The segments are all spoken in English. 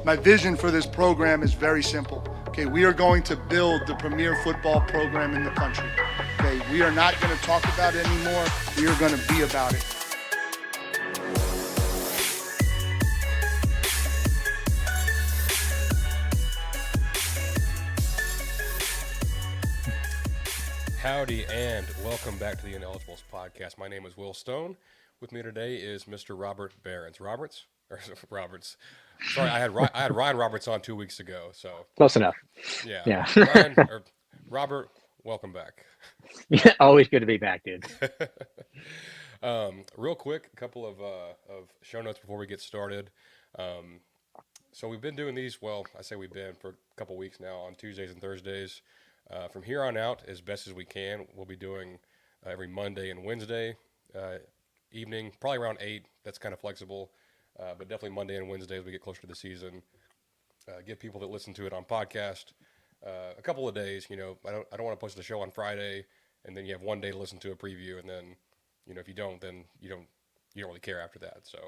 My vision for this program is very simple. Okay, we are going to build the premier football program in the country. Okay, we are not going to talk about it anymore. We are going to be about it. Howdy and welcome back to the Ineligibles podcast. My name is Will Stone. With me today is Mr. Robert Behrens. Roberts. Sorry, I had Ryan Roberts on 2 weeks ago. So close enough. Yeah. Ryan or Robert, welcome back. Always good to be back, dude. Real quick, a couple of show notes before we get started. So we've been doing these. Well, I say we've been for a couple weeks now on Tuesdays and Thursdays. From here on out, as best as we can, we'll be doing every Monday and Wednesday evening, probably around 8. That's kind of flexible, but definitely Monday and Wednesday as we get closer to the season. Give people that listen to it on podcast a couple of days. You know, I don't want to post the show on Friday, and then you have one day to listen to a preview, and then if you don't, then you don't really care after that. So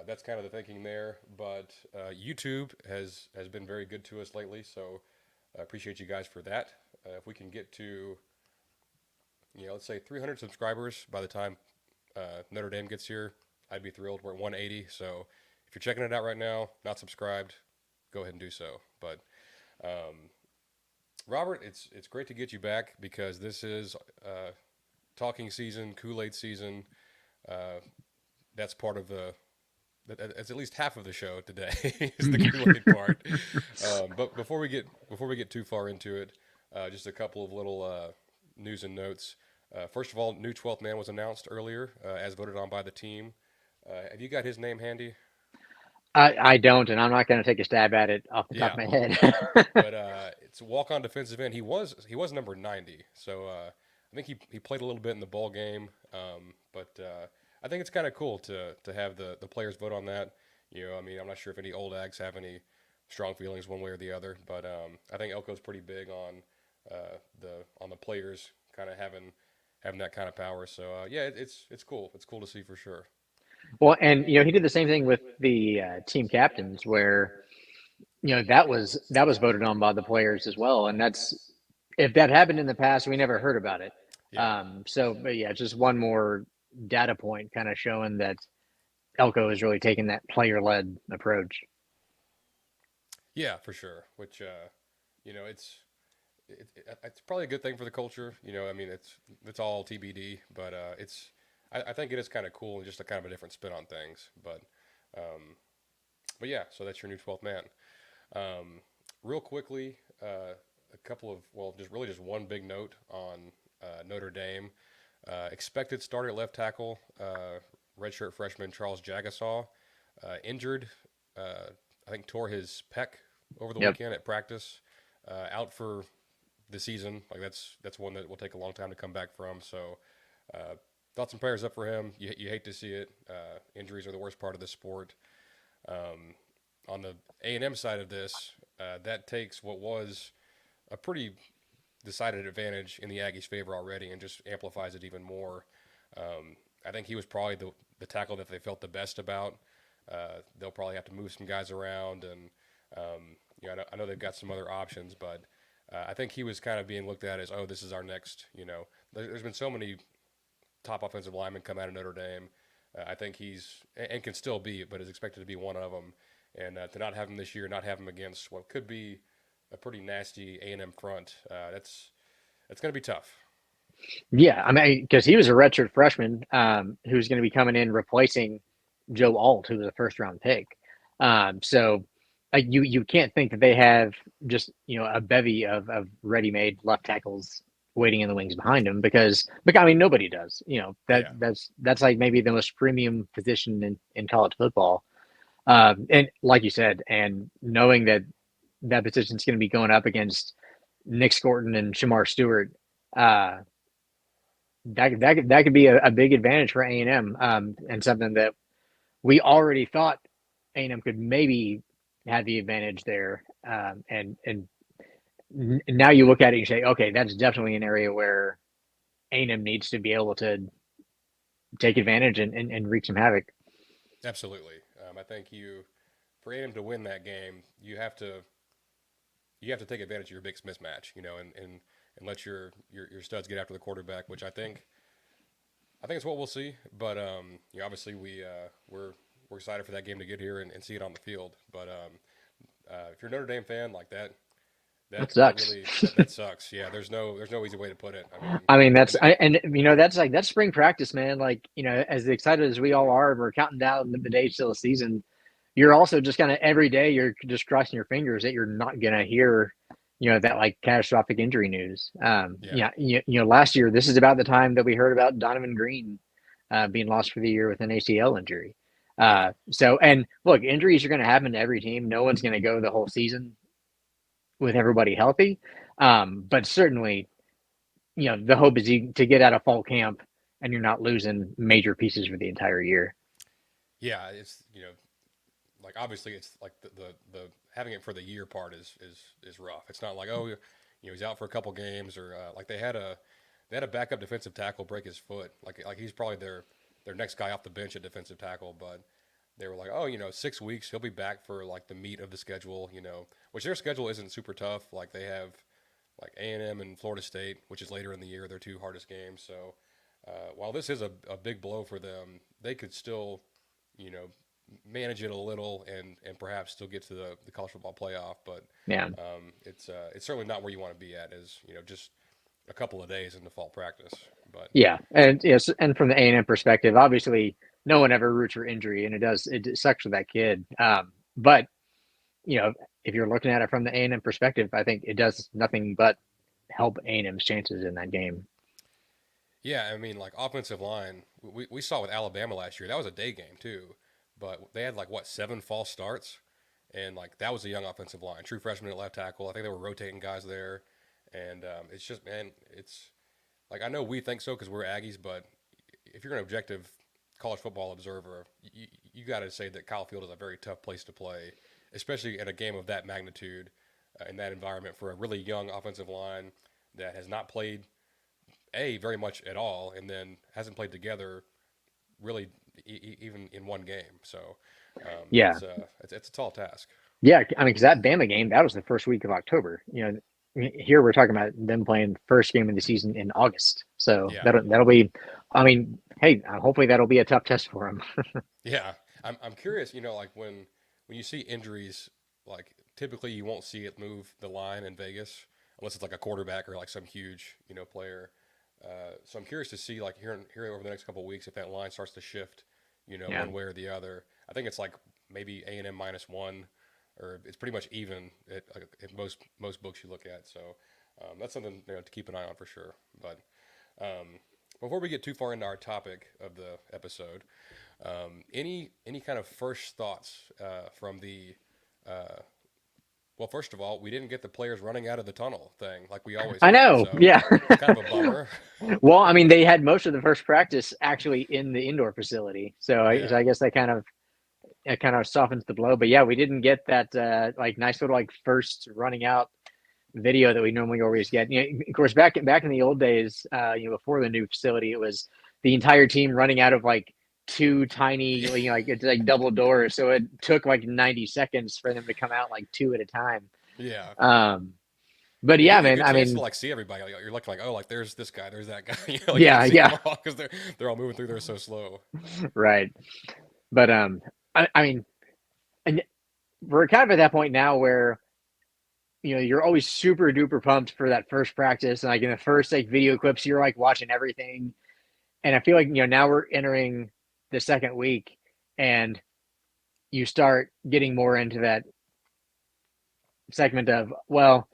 that's kind of the thinking there. But YouTube has been very good to us lately, so I appreciate you guys for that. If we can get to, let's say 300 subscribers by the time Notre Dame gets here, I'd be thrilled. We're at 180, so if you're checking it out right now, not subscribed, go ahead and do so. But Robert, it's great to get you back because this is talking season, Kool-Aid season. That's part of it's at least half of the show today is the Kool-Aid part. But before we get too far into it, just a couple of little news and notes. First of all, new 12th man was announced earlier, as voted on by the team. Have you got his name handy? I don't, and I'm not going to take a stab at it off the top of my head. But it's a walk-on defensive end. He was number 90, so I think he played a little bit in the bowl game. But I think it's kind of cool to have the players vote on that. I'm not sure if any old Ags have any strong feelings one way or the other, but I think Elko's pretty big on the players kind of having that kind of power. So it's cool. It's cool to see for sure. Well, and he did the same thing with the team captains, where that was voted on by the players as well, and if that happened in the past, we never heard about it. Yeah. But just one more data point, kind of showing that Elko is really taking that player-led approach. Yeah, for sure. Which it's probably a good thing for the culture. It's all TBD, but I think it is kind of cool and just a kind of a different spin on things. But yeah, so that's your new 12th man. Real quickly, a couple of just one big note on Notre Dame. Expected starter at left tackle, redshirt freshman Charles Jagasaw, injured. I think tore his pec over the weekend at practice. Out for the season. Like that's one that will take a long time to come back from. So thoughts and prayers up for him. You hate to see it. Injuries are the worst part of the sport. On the A&M side of this, that takes what was a pretty decided advantage in the Aggies' favor already and just amplifies it even more. I think he was probably the tackle that they felt the best about. They'll probably have to move some guys around, and I know they've got some other options, but I think he was kind of being looked at as, oh, this is our next. There's been so many top offensive linemen come out of Notre Dame. I think he's and can still be, but is expected to be one of them. And to not have him this year, not have him against what could be a pretty nasty A&M front, that's going to be tough. Yeah, I mean, because he was a redshirt freshman who's going to be coming in replacing Joe Alt, who was a first-round pick. So you can't think that they have just a bevy of ready-made left tackles waiting in the wings behind him because nobody does. That's like maybe the most premium position in college football. And like you said, and knowing that position is going to be going up against Nick Scorton and Shamar Stewart, that could be a big advantage for A&M, and something that we already thought A&M could maybe have the advantage there. And now you look at it and say, okay, that's definitely an area where A&M needs to be able to take advantage and wreak some havoc. Absolutely. I think for A&M to win that game, you have to take advantage of your big mismatch, and let your studs get after the quarterback, which I think it's what we'll see. But obviously we're excited for that game to get here and see it on the field. But if you're a Notre Dame fan like that, That that sucks. really that sucks. Yeah, there's no easy way to put it. I mean, I mean, that's and and that's like that's spring practice, man. Like, as excited as we all are, we're counting down the days till the season. You're also just kind of every day you're just crossing your fingers that you're not gonna hear, that like catastrophic injury news. yeah, Yeah, last year this is about the time that we heard about Donovan Green being lost for the year with an ACL injury. yeah, So and look, injuries are going to happen to every team. No one's going to go the whole season with everybody healthy. But certainly, the hope is to get out of fall camp and you're not losing major pieces for the entire year. yeah. It's like obviously it's like the having it for the year part is rough. It's not like he's out for a couple games or like they had a backup defensive tackle break his foot. Like he's probably their next guy off the bench at defensive tackle, but they were like, 6 weeks he'll be back for like the meat of the schedule, which their schedule isn't super tough. Like they have like A&M and Florida State, which is later in the year, their two hardest games. So while this is a big blow for them, they could still, manage it a little and perhaps still get to the college football playoff. But Yeah. it's certainly not where you want to be at, is just a couple of days into fall practice. But Yeah. And yes, and from the A&M perspective, obviously no one ever roots for injury and it sucks for that kid. But if you're looking at it from the A&M perspective, I think it does nothing but help A&M's chances in that game. yeah, I mean, like offensive line, we saw with Alabama last year. That was a day game too, but they had like 7 false starts, and like that was a young offensive line, true freshman at left tackle. I think they were rotating guys there, and it's just, man, it's like I know we think so because we're Aggies, but if you're an objective college football observer, you got to say that Kyle Field is a very tough place to play, especially in a game of that magnitude, in that environment for a really young offensive line that has not played very much at all, and then hasn't played together really even in one game. So Yeah. it's a tall task. Yeah. I mean, because that Bama game, that was the first week of October. Here we're talking about them playing first game of the season in August. So Yeah, that'll be, I mean, hey, hopefully that'll be a tough test for them. yeah. I'm curious. Like when you see injuries, like typically you won't see it move the line in Vegas unless it's like a quarterback or like some huge player. So I'm curious to see, like, here over the next couple of weeks, if that line starts to shift, Yeah. one way or the other. I think it's like maybe A&M -1, or it's pretty much even at most books you look at. So that's something to keep an eye on for sure. But before we get too far into our topic of the episode, any kind of first thoughts from the well, first of all, we didn't get the players running out of the tunnel thing like we always I get. know. So Yeah. it's kind of a bummer. Well, I mean, they had most of the first practice actually in the indoor facility. So Yeah. I guess that kind of softens the blow. But yeah, we didn't get that like nice little like first running out video that we normally always get. Of course, back in the old days, before the new facility, it was the entire team running out of like two tiny, like it's like double doors. So it took like 90 seconds for them to come out like two at a time. Yeah. But It yeah, gives you a man, good I chance to mean, like see everybody. Like, you're looking like, oh, like there's this guy, there's that guy. You yeah, can see yeah, them all because they're all moving through there so slow. right. But I mean, and we're kind of at that point now where you're always super duper pumped for that first practice, and like in the first like video clips, you're like watching everything, and I feel like now we're entering the second week, and you start getting more into that segment of, well,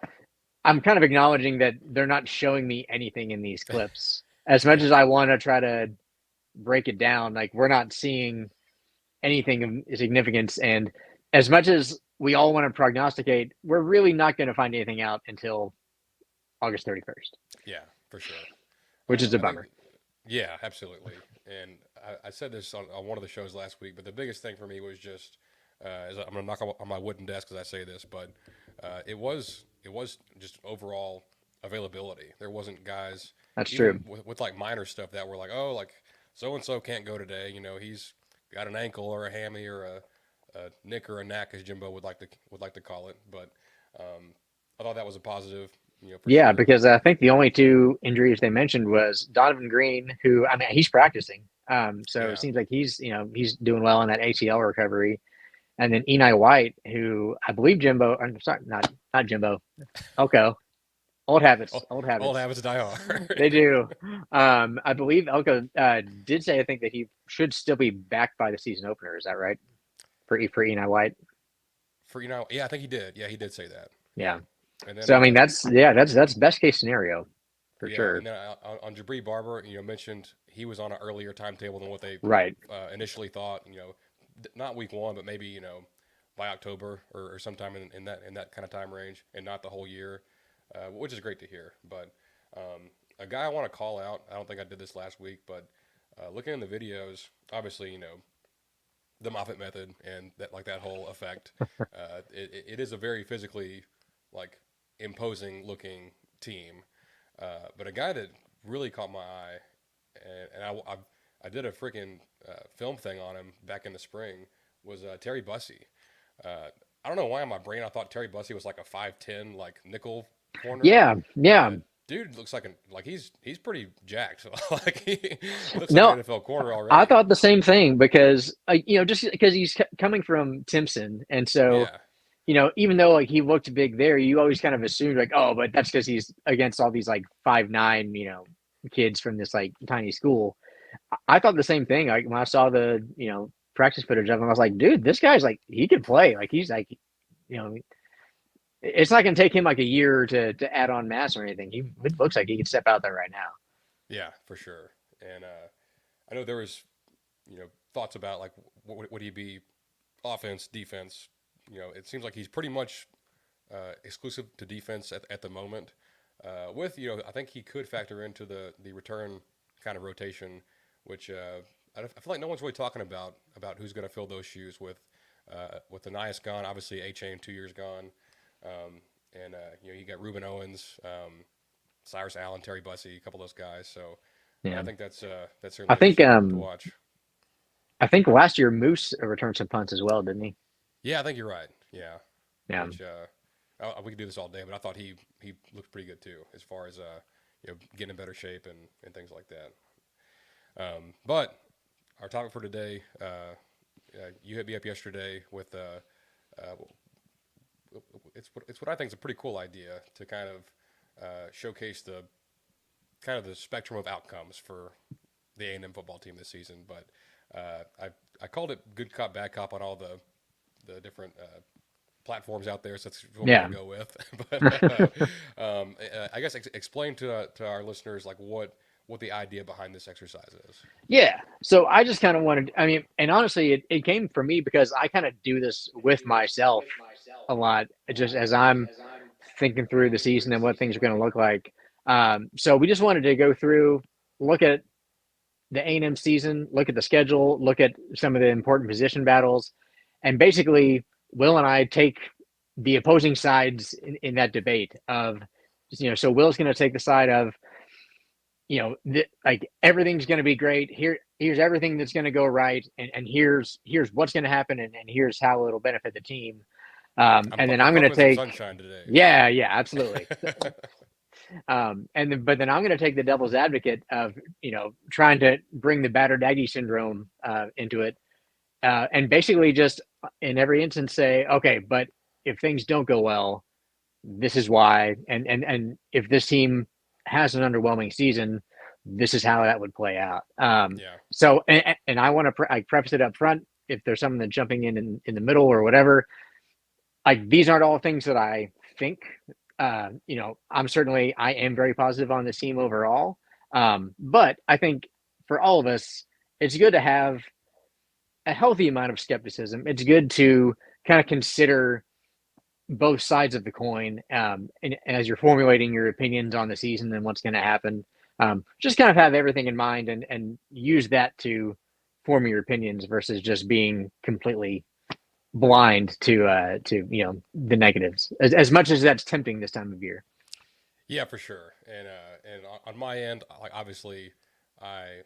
I'm kind of acknowledging that they're not showing me anything in these clips. As much Yeah. as I want to try to break it down, like we're not seeing anything of significance. And as much as we all want to prognosticate, we're really not going to find anything out until August 31st, Yeah, for sure. which is a I think, bummer. yeah, absolutely. And I said this on one of the shows last week, but the biggest thing for me was just, I'm going to knock on my wooden desk as I say this, but it was just overall availability. There wasn't guys, That's even true. with like minor stuff that were like, oh, like so and so can't go today. He's got an ankle or a hammy or nick or a knack, as Jimbo would like to call it. But I thought that was a positive, for Yeah, sure. because I think the only two injuries they mentioned was Donovan Green, who I mean he's practicing, so it Yeah. seems like he's doing well in that ACL recovery, and then Eni White, who I believe Jimbo, I'm sorry, not Jimbo, Elko, Oh, old old habits, habits die they hard. do. I believe Elko did say I think that he should still be back by the season opener. Is that right for Eni White? Yeah, I think he did. Yeah, he did say that. Yeah, Yeah. and then So I mean that's best case scenario for yeah, sure. and then on Jabri Barber, mentioned he was on an earlier timetable than what they Right. initially thought. Not week one, but maybe by October or sometime in that kind of time range, and not the whole year, which is great to hear. But a guy I want to call out. I don't think I did this last week, but looking in the videos, obviously the Moffitt method and that whole effect. It is a very physically like imposing looking team. But a guy that really caught my eye, and I did a freaking film thing on him back in the spring, was Terry Bussey. I don't know why in my brain I thought Terry Bussey was like a 5'10" like nickel corner. Yeah. Yeah. Dude looks like he's pretty jacked. Like he looks like an No, NFL corner I already. thought the same thing because just because he's coming from Timpson, and so Yeah, even though like he looked big there, you always kind of assumed like, oh, but that's because he's against all these like 5'9", kids from this like tiny school. I thought the same thing. Like when I saw the practice footage of him, I was like, dude, this guy's like he can play. Like he's like you know it's not going to take him like a year to add on mass or anything. It looks like he could step out there right now. yeah, for sure. And I know there was thoughts about like would he be offense, defense. It seems like he's pretty much exclusive to defense at the moment. With I think he could factor into the return kind of rotation, which I feel like no one's really talking about who's going to fill those shoes with Anias gone, obviously A-Chain 2 years gone, and you got Ruben Owens, Cyrus Allen, Terry Bussey, a couple of those guys. So Yeah, I think that's I certainly think interesting to watch. I think last year Moose returned some punts as well, didn't he? Yeah, I think you're right. Yeah, Yeah, which we could do this all day, but I thought he looked pretty good too, as far as getting in better shape and things like that. But our topic for today, you hit me up yesterday with it's what I think is a pretty cool idea to kind of showcase the spectrum of outcomes for the A&M football team this season. But I called it good cop bad cop on all the different platforms out there, so that's what we're yeah. gonna go with. But I guess explain to our listeners like what the idea behind this exercise is. Yeah. So I just kind of wanted, I mean, and honestly, it came from me because I kind of do this with myself a lot, just as I'm thinking through the season and what things are going to look like. So we just wanted to go through, look at the A&M season, look at the schedule, look at some of the important position battles, and basically, Will and I take the opposing sides in that debate of, so Will's going to take the side of, like everything's going to be great. Here's everything that's going to go right, and here's what's going to happen, and here's how it'll benefit the team. And then I'm I'm going to pumping some take, sunshine today. yeah, absolutely. But then I'm going to take the devil's advocate of trying to bring the battered Aggie syndrome into it, and basically just in every instance say, okay, but if things don't go well, this is why, and if this team has an underwhelming season, this is how that would play out. Yeah. So, and I want to I preface it up front. If there's someone that's jumping in the middle or whatever, like these aren't all things that I think. I am very positive on this team overall. But I think for all of us, it's good to have a healthy amount of skepticism. It's good to kind of consider both sides of the coin, and as you're formulating your opinions on the season and what's going to happen. Just kind of have everything in mind and use that to form your opinions versus just being completely blind to the negatives, as much as that's tempting this time of year. Yeah, for sure. And on my end, like obviously, I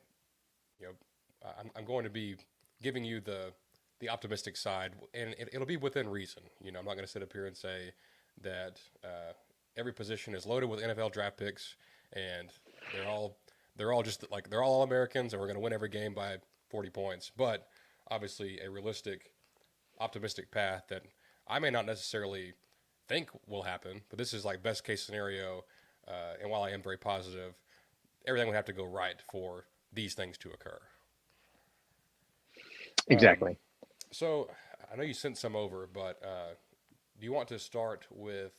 I'm going to be giving you the optimistic side, and it'll be within reason. You know, I'm not going to sit up here and say that every position is loaded with NFL draft picks, and they're all just like they're all Americans, and we're going to win every game by 40 points. But obviously, a realistic, optimistic path that I may not necessarily think will happen, but this is like best case scenario. And while I am very positive, everything would have to go right for these things to occur. Exactly. So I know you sent some over, but do you want to start with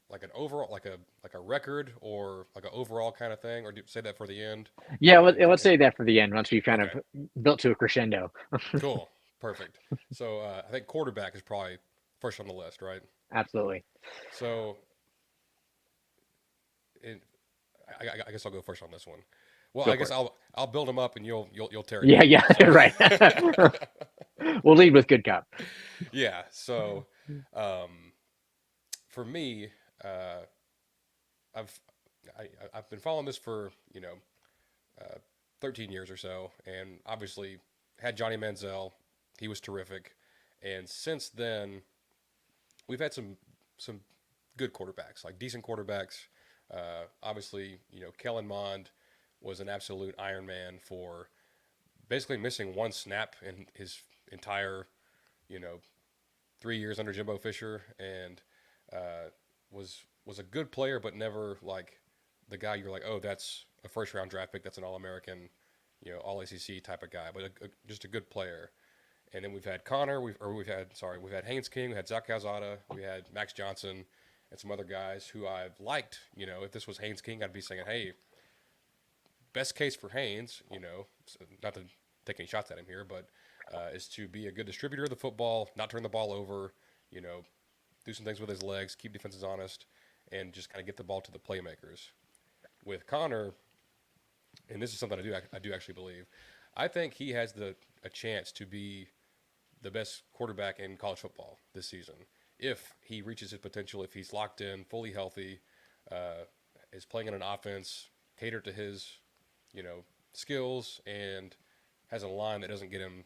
like an overall, like a record or like an overall kind of thing, or do you say that for the end? Yeah, let's say that for the end once we've kind Okay, of built to a crescendo. cool, perfect. So I think quarterback is probably first on the list, right? Absolutely. So it, I guess I'll go first on this one. Well, Go I for guess it. I'll build them up and you'll tear it Yeah, down. yeah, right. We'll lead with good cop. Yeah. So for me, I've I've been following this for 13 years or so, and obviously had Johnny Manziel. He was terrific, and since then we've had some good quarterbacks, like decent quarterbacks. Obviously, Kellen Mond was an absolute Iron Man for basically missing one snap in his entire, you know, 3 years under Jimbo Fisher, and was a good player, but never like the guy you're like, oh, that's a first round draft pick, that's an All American, All ACC type of guy, but just a good player. And then we've had Connor, we've had Haynes King, we had Zach Calzada, we had Max Johnson, and some other guys who I've liked. If this was Haynes King, I'd be saying, hey, best case for Haynes, not to take any shots at him here, but is to be a good distributor of the football, not turn the ball over, do some things with his legs, keep defenses honest, and just kind of get the ball to the playmakers. With Connor, and this is something I do actually believe, I think he has a chance to be the best quarterback in college football this season if he reaches his potential, if he's locked in, fully healthy, is playing in an offense catered to his, skills, and has a line that doesn't get him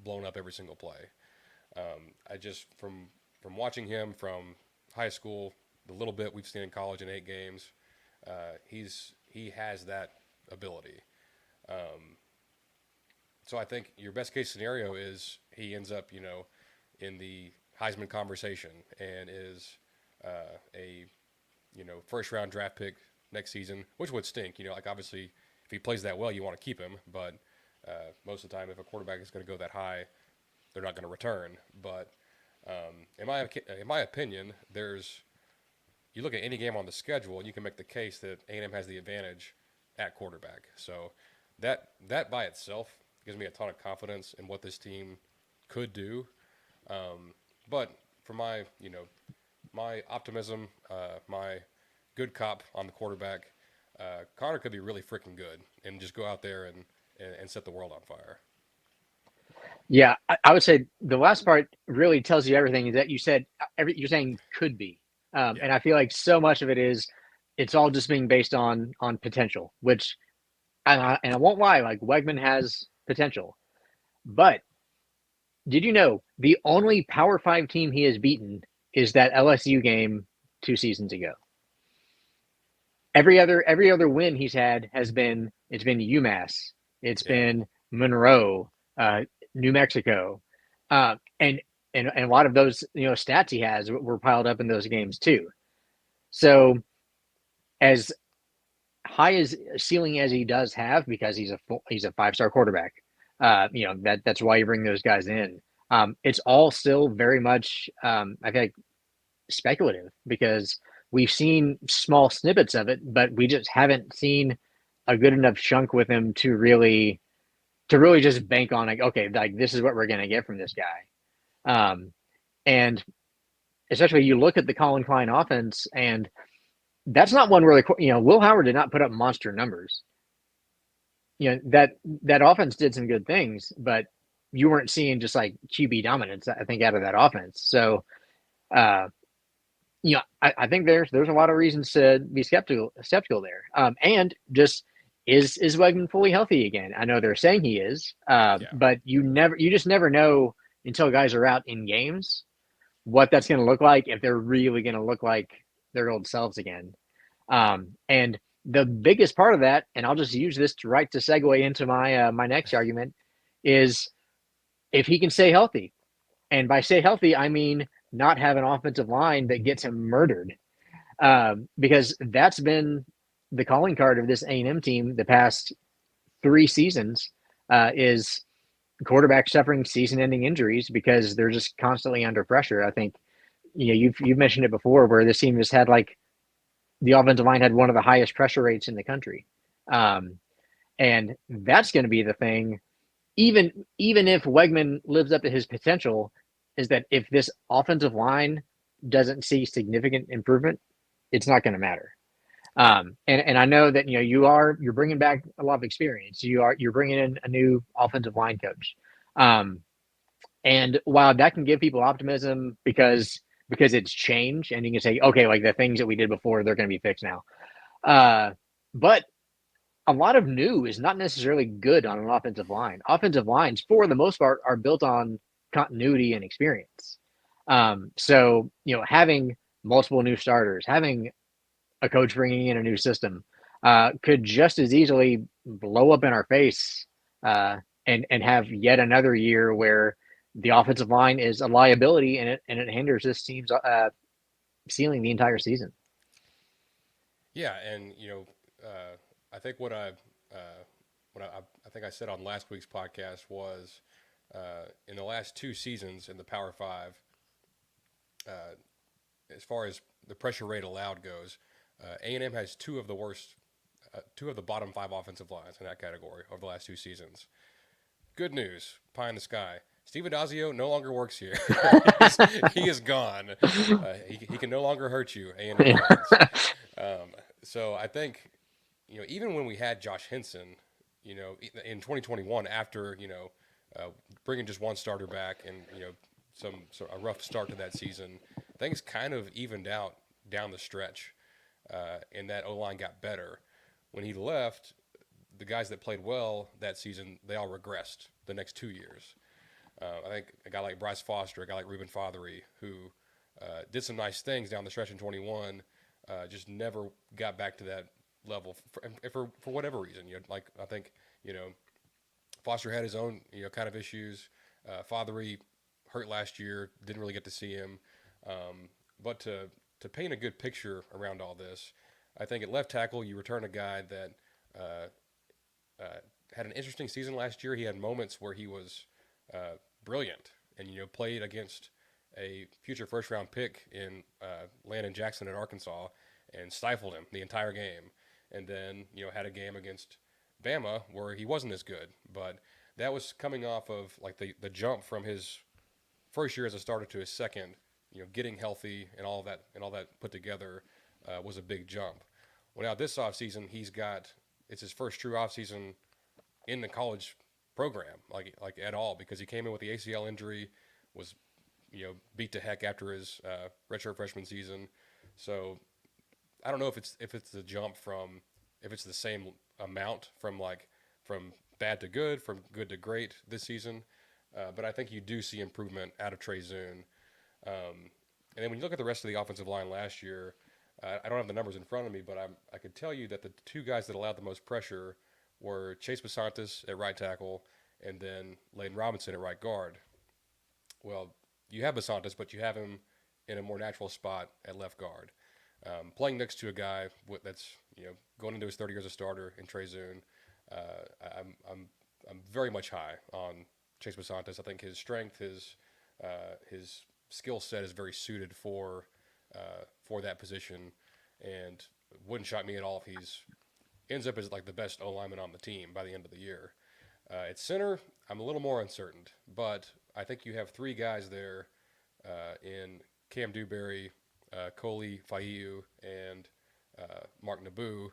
blown up every single play. I just from watching him from high school, the little bit we've seen in college in 8 games, he has that ability. So I think your best case scenario is he ends up, in the Heisman conversation and is a first round draft pick next season, which would stink. Like obviously if he plays that well, you want to keep him, but most of the time if a quarterback is going to go that high, they're not going to return. But in my opinion, you look at any game on the schedule and you can make the case that A&M has the advantage at quarterback. So that by itself gives me a ton of confidence in what this team could do. But for my optimism, my good cop on the quarterback, Connor could be really freaking good and just go out there and set the world on fire. Yeah, I would say the last part really tells you everything. Is that you said you're saying could be, Yeah. and I feel like so much of it is it's all just being based on potential. Which, and I won't lie, like Wegman has potential, but did you know the only Power Five team he has beaten is that LSU game 2 seasons ago? Every other win he's had it's been UMass, it's been Monroe, New Mexico, and a lot of those stats he has were piled up in those games too. So as high as ceiling as he does have, because he's a 5-star quarterback, that's why you bring those guys in. It's all still very much I think speculative because we've seen small snippets of it, but we just haven't seen a good enough chunk with him to really just bank on like, okay, like this is what we're gonna get from this guy. And especially you look at the Colin Klein offense, and that's not one where Will Howard did not put up monster numbers. That offense did some good things, but you weren't seeing just like QB dominance, I think, out of that offense. So I think there's a lot of reasons to be skeptical there. And just is Wegman fully healthy again? I know they're saying he is, Yeah. but you just never know until guys are out in games what that's going to look like, if they're really going to look like their old selves again. And the biggest part of that, and I'll just use this to segue into my next argument, is if he can stay healthy. And by stay healthy, I mean not have an offensive line that gets him murdered, because that's been the calling card of this A&M team the past 3 seasons, is quarterback suffering season-ending injuries because they're just constantly under pressure. I think you've mentioned it before, where this team has had like the offensive line had one of the highest pressure rates in the country, um, and that's going to be the thing. Even if Wegman lives up to his potential, is that if this offensive line doesn't see significant improvement, it's not going to matter. And I know that you're bringing back a lot of experience. You're bringing in a new offensive line coach, um, and while that can give people optimism because it's change, and you can say, okay, like the things that we did before, they're going to be fixed now. But a lot of new is not necessarily good on an offensive line. Offensive lines, for the most part, are built on continuity and experience. So having multiple new starters, having a coach bringing in a new system, could just as easily blow up in our face, and have yet another year where the offensive line is a liability, and it hinders this team's ceiling the entire season. Yeah, and I think I think I said on last week's podcast was in the last 2 seasons in the Power Five, uh, as far as the pressure rate allowed goes, A&M has two of the bottom five offensive lines in that category over the last 2 seasons. Good news, pie in the sky. Steve Adazio no longer works here. He is gone. He can no longer hurt you, A&M fans. So I think, even when we had Josh Henson, in 2021, after bringing just one starter back and a rough start to that season, things kind of evened out down the stretch, and that O line got better. When he left, the guys that played well that season, they all regressed the next 2 years. I think a guy like Bryce Foster, a guy like Reuben Fothery, who did some nice things down the stretch in 21, just never got back to that level for whatever reason. I think Foster had his own kind of issues. Fothery hurt last year, didn't really get to see him. But to paint a good picture around all this, I think at left tackle you return a guy that had an interesting season last year. He had moments where he was brilliant, and played against a future first round pick in Landon Jackson at Arkansas and stifled him the entire game. And then had a game against Bama where he wasn't as good, but that was coming off of like the jump from his first year as a starter to his second. Getting healthy and all that put together was a big jump. Well, now this offseason it's his first true offseason in the college program, like at all, because he came in with the ACL injury, was beat to heck after his redshirt freshman season. So I don't know if it's the jump from, if it's the same amount from bad to good, from good to great this season, but I think you do see improvement out of Trey Zune. And then when you look at the rest of the offensive line last year, I don't have the numbers in front of me, but I could tell you that the two guys that allowed the most pressure were Chase Basantis at right tackle and then Layden Robinson at right guard. Well, you have Basantis, but you have him in a more natural spot at left guard. Playing next to a guy that's going into his 30 years as a starter in Trey Zune, I'm very much high on Chase Basantis. I think his strength, his skill set is very suited for that position, and wouldn't shock me at all if he's ends up as like the best O lineman on the team by the end of the year. At center, I'm a little more uncertain, but I think you have three guys there in Cam Dewberry, Coley Faiu, and Mark Naboo,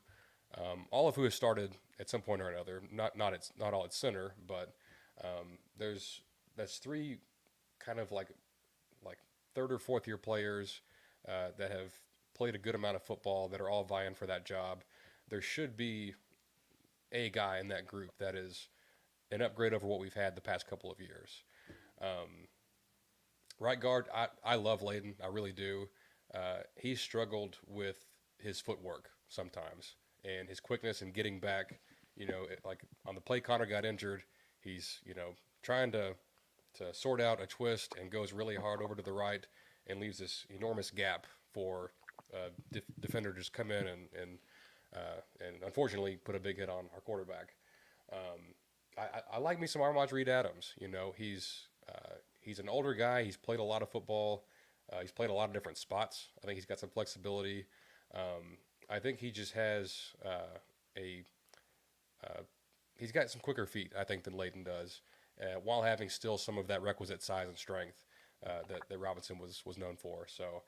all of who have started at some point or another. Not all at center, but that's three kind of like third or fourth year players that have played a good amount of football that are all vying for that job. There should be a guy in that group that is an upgrade over what we've had the past couple of years. Um, right guard, I love Layden. I really do. He's struggled with his footwork sometimes and his quickness and getting back. Like on the play Connor got injured, he's trying to sort out a twist and goes really hard over to the right and leaves this enormous gap for defender to just come in and unfortunately put a big hit on our quarterback. Um, I like me some Armaj Reed Adams. He's an older guy. He's played a lot of football. He's played a lot of different spots. I think he's got some flexibility. I think he just has a he's got some quicker feet, I think, than Layden does, while having still some of that requisite size and strength that Robinson was known for. So,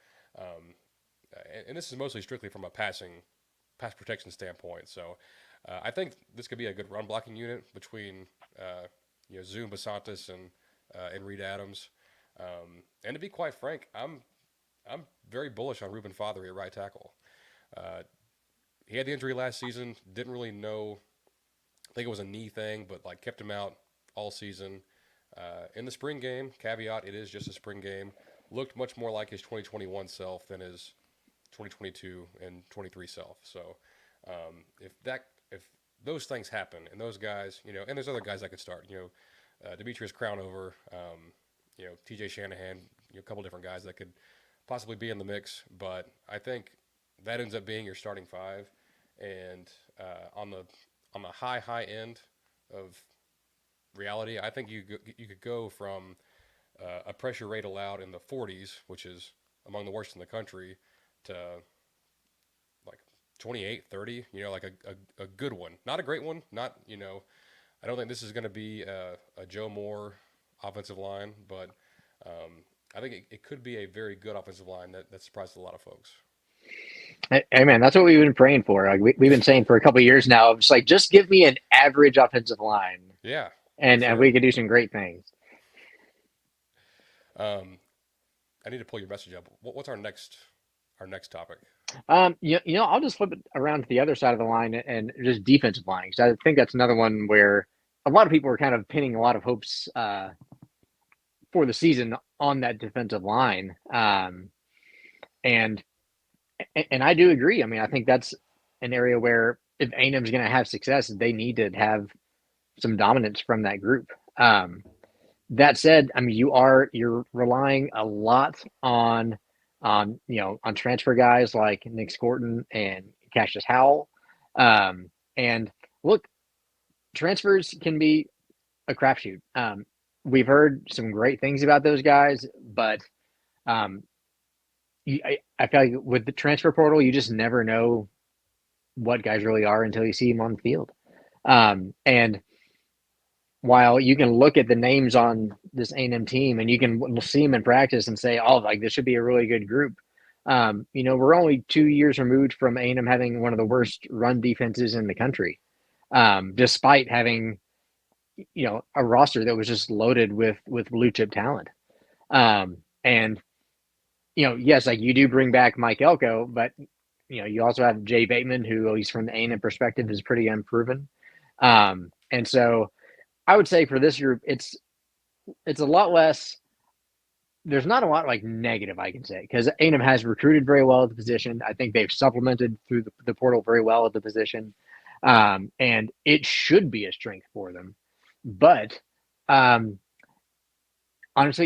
and this is mostly strictly from a pass protection standpoint. So, I think this could be a good run blocking unit between Zoom Basantis and Reed Adams. And to be quite frank, I'm very bullish on Reuben Fatheree at right tackle. He had the injury last season. Didn't really know. I think it was a knee thing, but like kept him out all season. In the spring game, caveat, it is just a spring game. Looked much more like his 2021 self than his 2022 and 23 self. So if those things happen and those guys, and there's other guys that could start, Demetrius Crownover, TJ Shanahan, a couple different guys that could possibly be in the mix. But I think that ends up being your starting five. And on the high end of reality, I think you could go from a pressure rate allowed in the 40s, which is among the worst in the country, to like 28, 30, like a good one. Not a great one. Not, I don't think this is going to be a Joe Moore offensive line, but I think it could be a very good offensive line that surprises a lot of folks. Hey man, that's what we've been praying for. Like we've been saying for a couple of years now. It's like just give me an average offensive line, Yeah, and sure. we could do some great things. I need to pull your message up. What's our next topic? I'll just flip it around to the other side of the line and just defensive line, because I think that's another one where a lot of people are kind of pinning a lot of hopes for the season on that defensive line, and I do agree. I mean, I think that's an area where if A&M is going to have success, they need to have some dominance from that group. That said, I mean, you're relying a lot on transfer guys like Nick Scorton and Cassius Howell. And look, transfers can be a crapshoot. We've heard some great things about those guys, but I feel like with the transfer portal, you just never know what guys really are until you see them on the field. And while you can look at the names on this A&M team and you can see them in practice and say, oh, like this should be a really good group. We're only 2 years removed from A&M having one of the worst run defenses in the country, despite having, a roster that was just loaded with blue chip talent. And yes, like you do bring back Mike Elko, but you also have Jay Bateman, who at least from the A&M perspective is pretty unproven. And so I would say for this group, it's a lot less. There's not a lot like negative I can say, because A&M has recruited very well at the position. I think they've supplemented through the portal very well at the position, and it should be a strength for them. But honestly,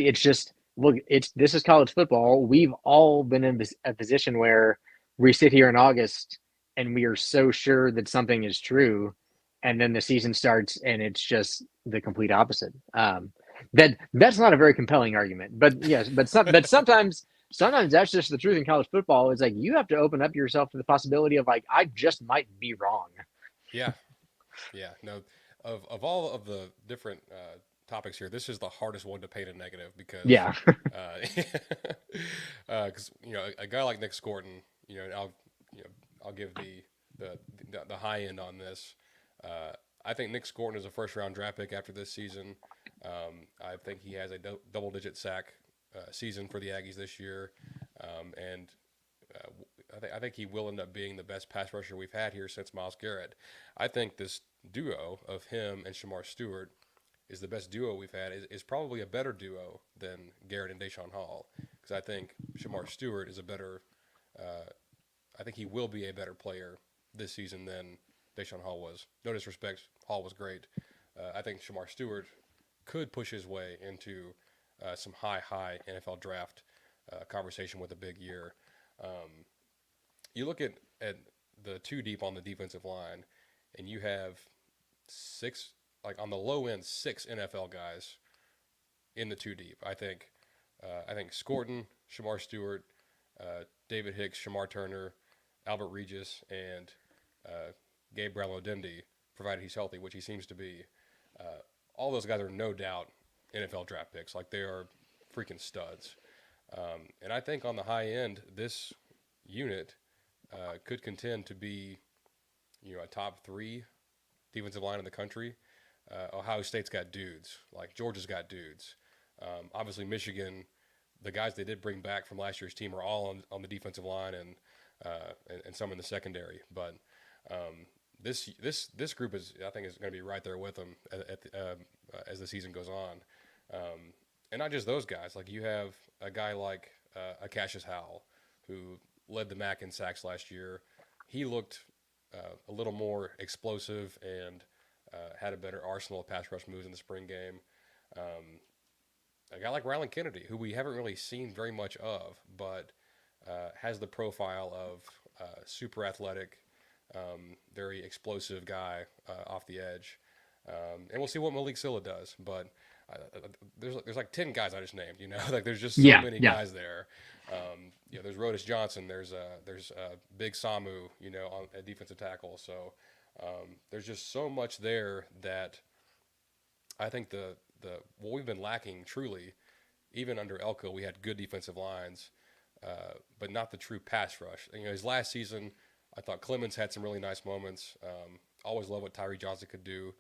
it's just look. This is college football. We've all been in a position where we sit here in August and we are so sure that something is true, and then the season starts and it's just the complete opposite. That's not a very compelling argument, but yes, but sometimes that's just the truth in college football. Is like you have to open up yourself to the possibility of like I just might be wrong. Yeah, no. Of all of the different topics here, this is the hardest one to paint a negative because Yeah. Because a guy like Nick Scorton, I'll give the high end on this. I think Nick Scorton is a first round draft pick after this season. I think he has a double digit sack season for the Aggies this year, and I think he will end up being the best pass rusher we've had here since Myles Garrett. I think this duo of him and Shamar Stewart is the best duo we've had, is probably a better duo than Garrett and Deshaun Hall. Because I think Shamar Stewart is a better, I think he will be a better player this season than Deshaun Hall was. No disrespect, Hall was great. I think Shamar Stewart could push his way into some high NFL draft conversation with a big year. You look at the two deep on the defensive line, and you have six, like on the low end, six NFL guys in the two deep. I think Scorton, Shamar Stewart, David Hicks, Shamar Turner, Albert Regis, and Gabe Brown-Odende, provided he's healthy, which he seems to be. All those guys are no doubt NFL draft picks. Like, they are freaking studs. And I think on the high end, this unit could contend to be, a top 3 defensive line in the country. Ohio State's got dudes. Like, Georgia's got dudes. Obviously, Michigan, the guys they did bring back from last year's team are all on the defensive line and some in the secondary. But this group I think is going to be right there with them as the season goes on. And not just those guys. Like, you have a guy like Cassius Howell, who led the MAC in sacks last year. He looked a little more explosive and had a better arsenal of pass rush moves in the spring game. A guy like Rylan Kennedy, who we haven't really seen very much of, but has the profile of super athletic, very explosive guy off the edge. And we'll see what Malik Silla does, but there's like 10 guys I just named, like there's just so many guys there. There's Rodis Johnson, there's Big Samu, on a defensive tackle. So there's just so much there that I think what we've been lacking truly, even under Elko, we had good defensive lines, but not the true pass rush. His last season, I thought Clemens had some really nice moments. Always loved what Tyree Johnson could do,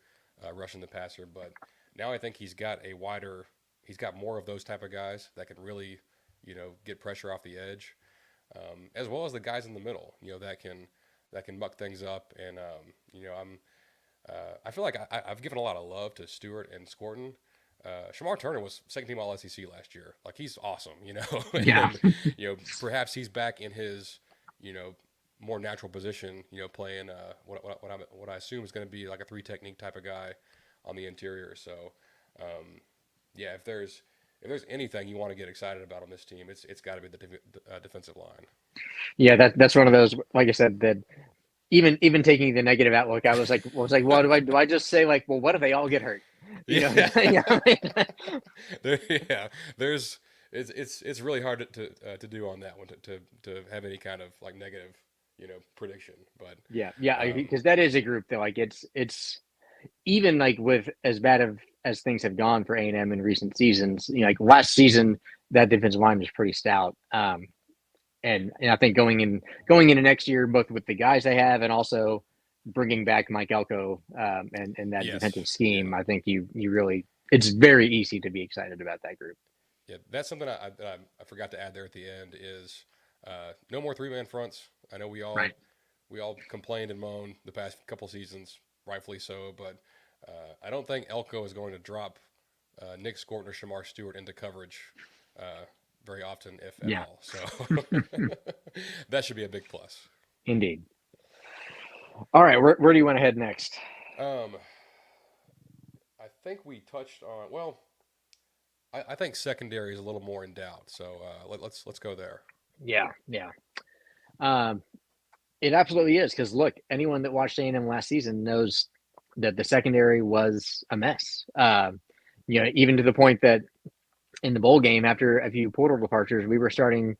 rushing the passer, but now I think he's got more of those type of guys that can really, get pressure off the edge, as well as the guys in the middle, that can muck things up. And I feel like I've given a lot of love to Stewart and Scorton. Shamar Turner was second team All SEC last year. Like, he's awesome, And, perhaps he's back in his, more natural position, playing what I assume is going to be like a 3 technique type of guy on the interior. So, if there's anything you want to get excited about on this team, it's got to be the defensive line. Yeah, that's one of those, like I said, that even taking the negative outlook, I was like, well, do I just say, like, well, what if they all get hurt? It's really hard to do on that one to have any kind of like negative prediction. But because that is a group that, like, it's even like with as bad as things have gone for A&M in recent seasons, like last season, that defensive line was pretty stout. And I think going into next year, both with the guys they have and also bringing back Mike Elko and that defensive scheme, I think you really, it's very easy to be excited about that group. Yeah, that's something I forgot to add there at the end is no more 3-man fronts. I know we all complained and moaned the past couple seasons, rightfully so, but I don't think Elko is going to drop Nick Scorton or Shamar Stewart into coverage very often, if at all. So that should be a big plus. Indeed. All right, where do you want to head next? I think we touched on, well, I think secondary is a little more in doubt. So let's go there. Yeah. It absolutely is, because look, anyone that watched A&M last season knows that the secondary was a mess. Even to the point that in the bowl game, after a few portal departures, we were starting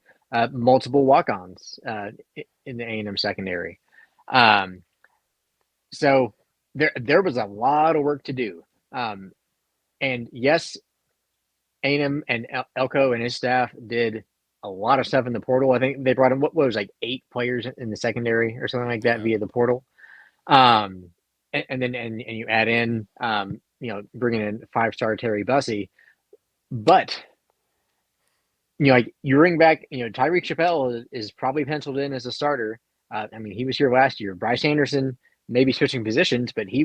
multiple walk-ons in the A&M secondary. So there was a lot of work to do. And yes, A&M and Elko and his staff did a lot of stuff in the portal. I think they brought in what was like 8 players in the secondary or something like that via the portal. And then you add in, bringing in 5-star Terry Bussey. But, like you bring back, Tyreek Chappelle is probably penciled in as a starter. He was here last year. Bryce Anderson maybe switching positions, but he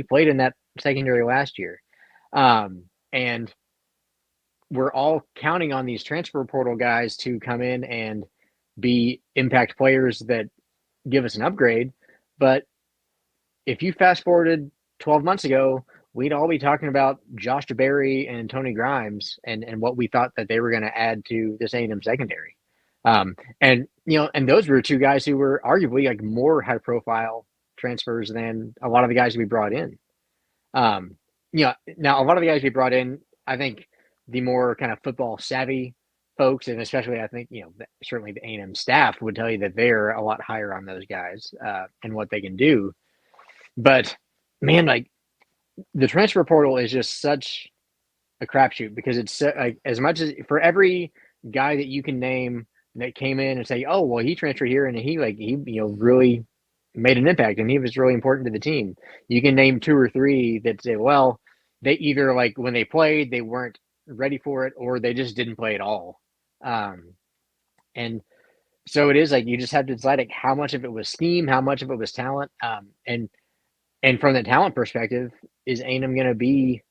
played in that secondary last year. And we're all counting on these transfer portal guys to come in and be impact players that give us an upgrade. But if you fast forwarded 12 months ago, we'd all be talking about Josh DeBerry and Tony Grimes and what we thought that they were going to add to this A&M secondary. And those were two guys who were arguably like more high profile transfers than a lot of the guys we brought in. Now a lot of the guys we brought in, I think the more kind of football savvy folks, and especially I think, certainly the A&M staff would tell you that they're a lot higher on those guys and what they can do. But man, like the transfer portal is just such a crapshoot because it's like as much as for every guy that you can name that came in and say, oh well, he transferred here and he really made an impact and he was really important to the team. You can name two or three that say, well, they either like when they played they weren't ready for it or they just didn't play at all. And so it is like you just have to decide like how much of it was scheme, how much of it was talent, and from the talent perspective, is A&M going to be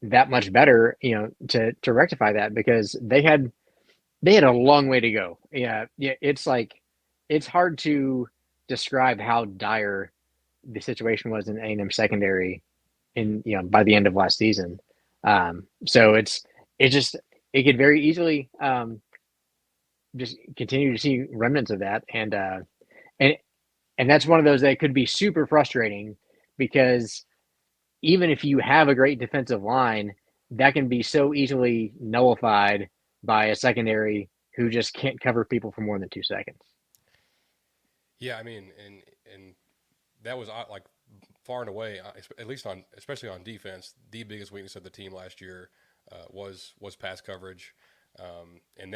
that much better, to rectify that because they had a long way to go. Yeah, it's like it's hard to describe how dire the situation was in A&M secondary by the end of last season. So it could very easily just continue to see remnants of that and and that's one of those that could be super frustrating because even if you have a great defensive line, that can be so easily nullified by a secondary who just can't cover people for more than 2 seconds. Yeah, I mean, and that was like far and away, at least especially on defense, the biggest weakness of the team last year was pass coverage, and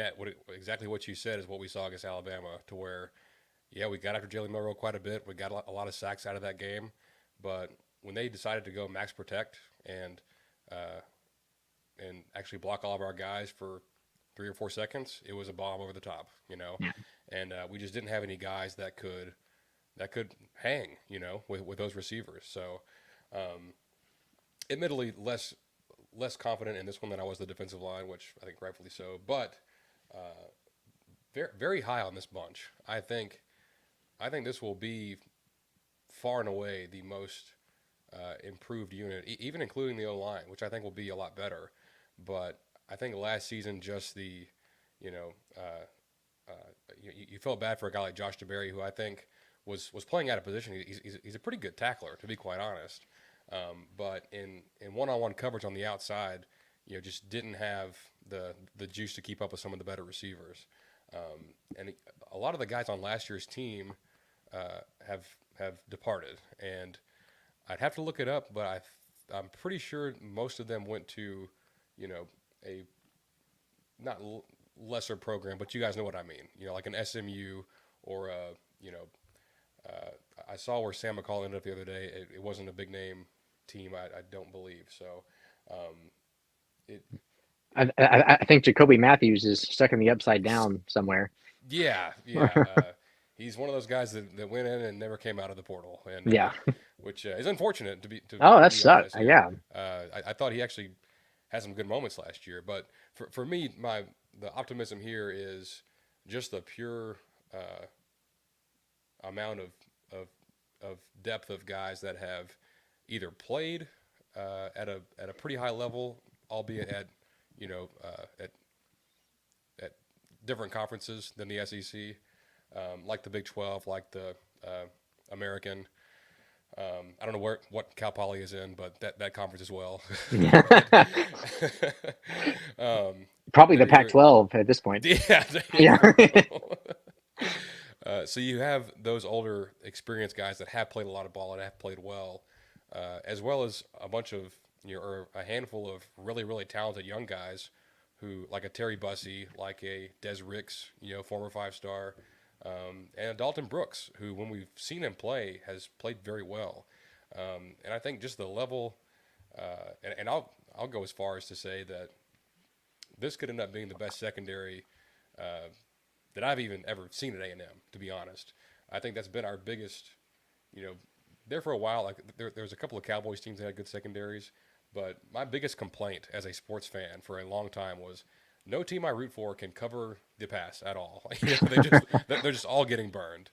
exactly what you said is what we saw against Alabama, to where, yeah, we got after Jalen Milroe quite a bit, we got a lot of sacks out of that game, but when they decided to go max protect and actually block all of our guys for 3 or 4 seconds, it was a bomb over the top, Yeah. and we just didn't have any guys that could hang, with those receivers. So, admittedly, less confident in this one than I was the defensive line, which I think rightfully so. But very very high on this bunch. I think this will be far and away the most improved unit, even including the O-line, which I think will be a lot better. But I think last season, just the, you felt bad for a guy like Josh DeBerry, who I think was playing out of position. He's a pretty good tackler, to be quite honest. But in one-on-one coverage on the outside, just didn't have the juice to keep up with some of the better receivers. And a lot of the guys on last year's team have departed, and I'd have to look it up, but I'm pretty sure most of them went to, a not lesser program, but you guys know what I mean. Like an SMU or I saw where Sam McCall ended up the other day. It wasn't a big name team, I don't believe. So, I think Jacoby Matthews is stuck in the upside down somewhere. Yeah. He's one of those guys that went in and never came out of the portal, and Yeah. which is unfortunate to be. Oh, that be sucks. honest. Yeah. I thought he actually had some good moments last year, but for me, the optimism here is just the pure amount of depth of guys that have either played at a pretty high level, albeit at at different conferences than the SEC, like the Big 12, like the American. I don't know what Cal Poly is in, but that conference as well. Probably the Pac-12 at this point. Yeah. Yeah. So you have those older, experienced guys that have played a lot of ball and have played well as a bunch of or a handful of really, really talented young guys who, like a Terry Bussey, like a Des Ricks, former 5-star, and a Dalton Brooks, who, when we've seen him play, has played very well. And I think just the level, and I'll go as far as to say that this could end up being the best secondary that I've even ever seen at A&M, to be honest. I think that's been our biggest you know, there for a while, like there was a couple of Cowboys teams that had good secondaries, but my biggest complaint as a sports fan for a long time was no team I root for can cover the pass at all. They're just all getting burned,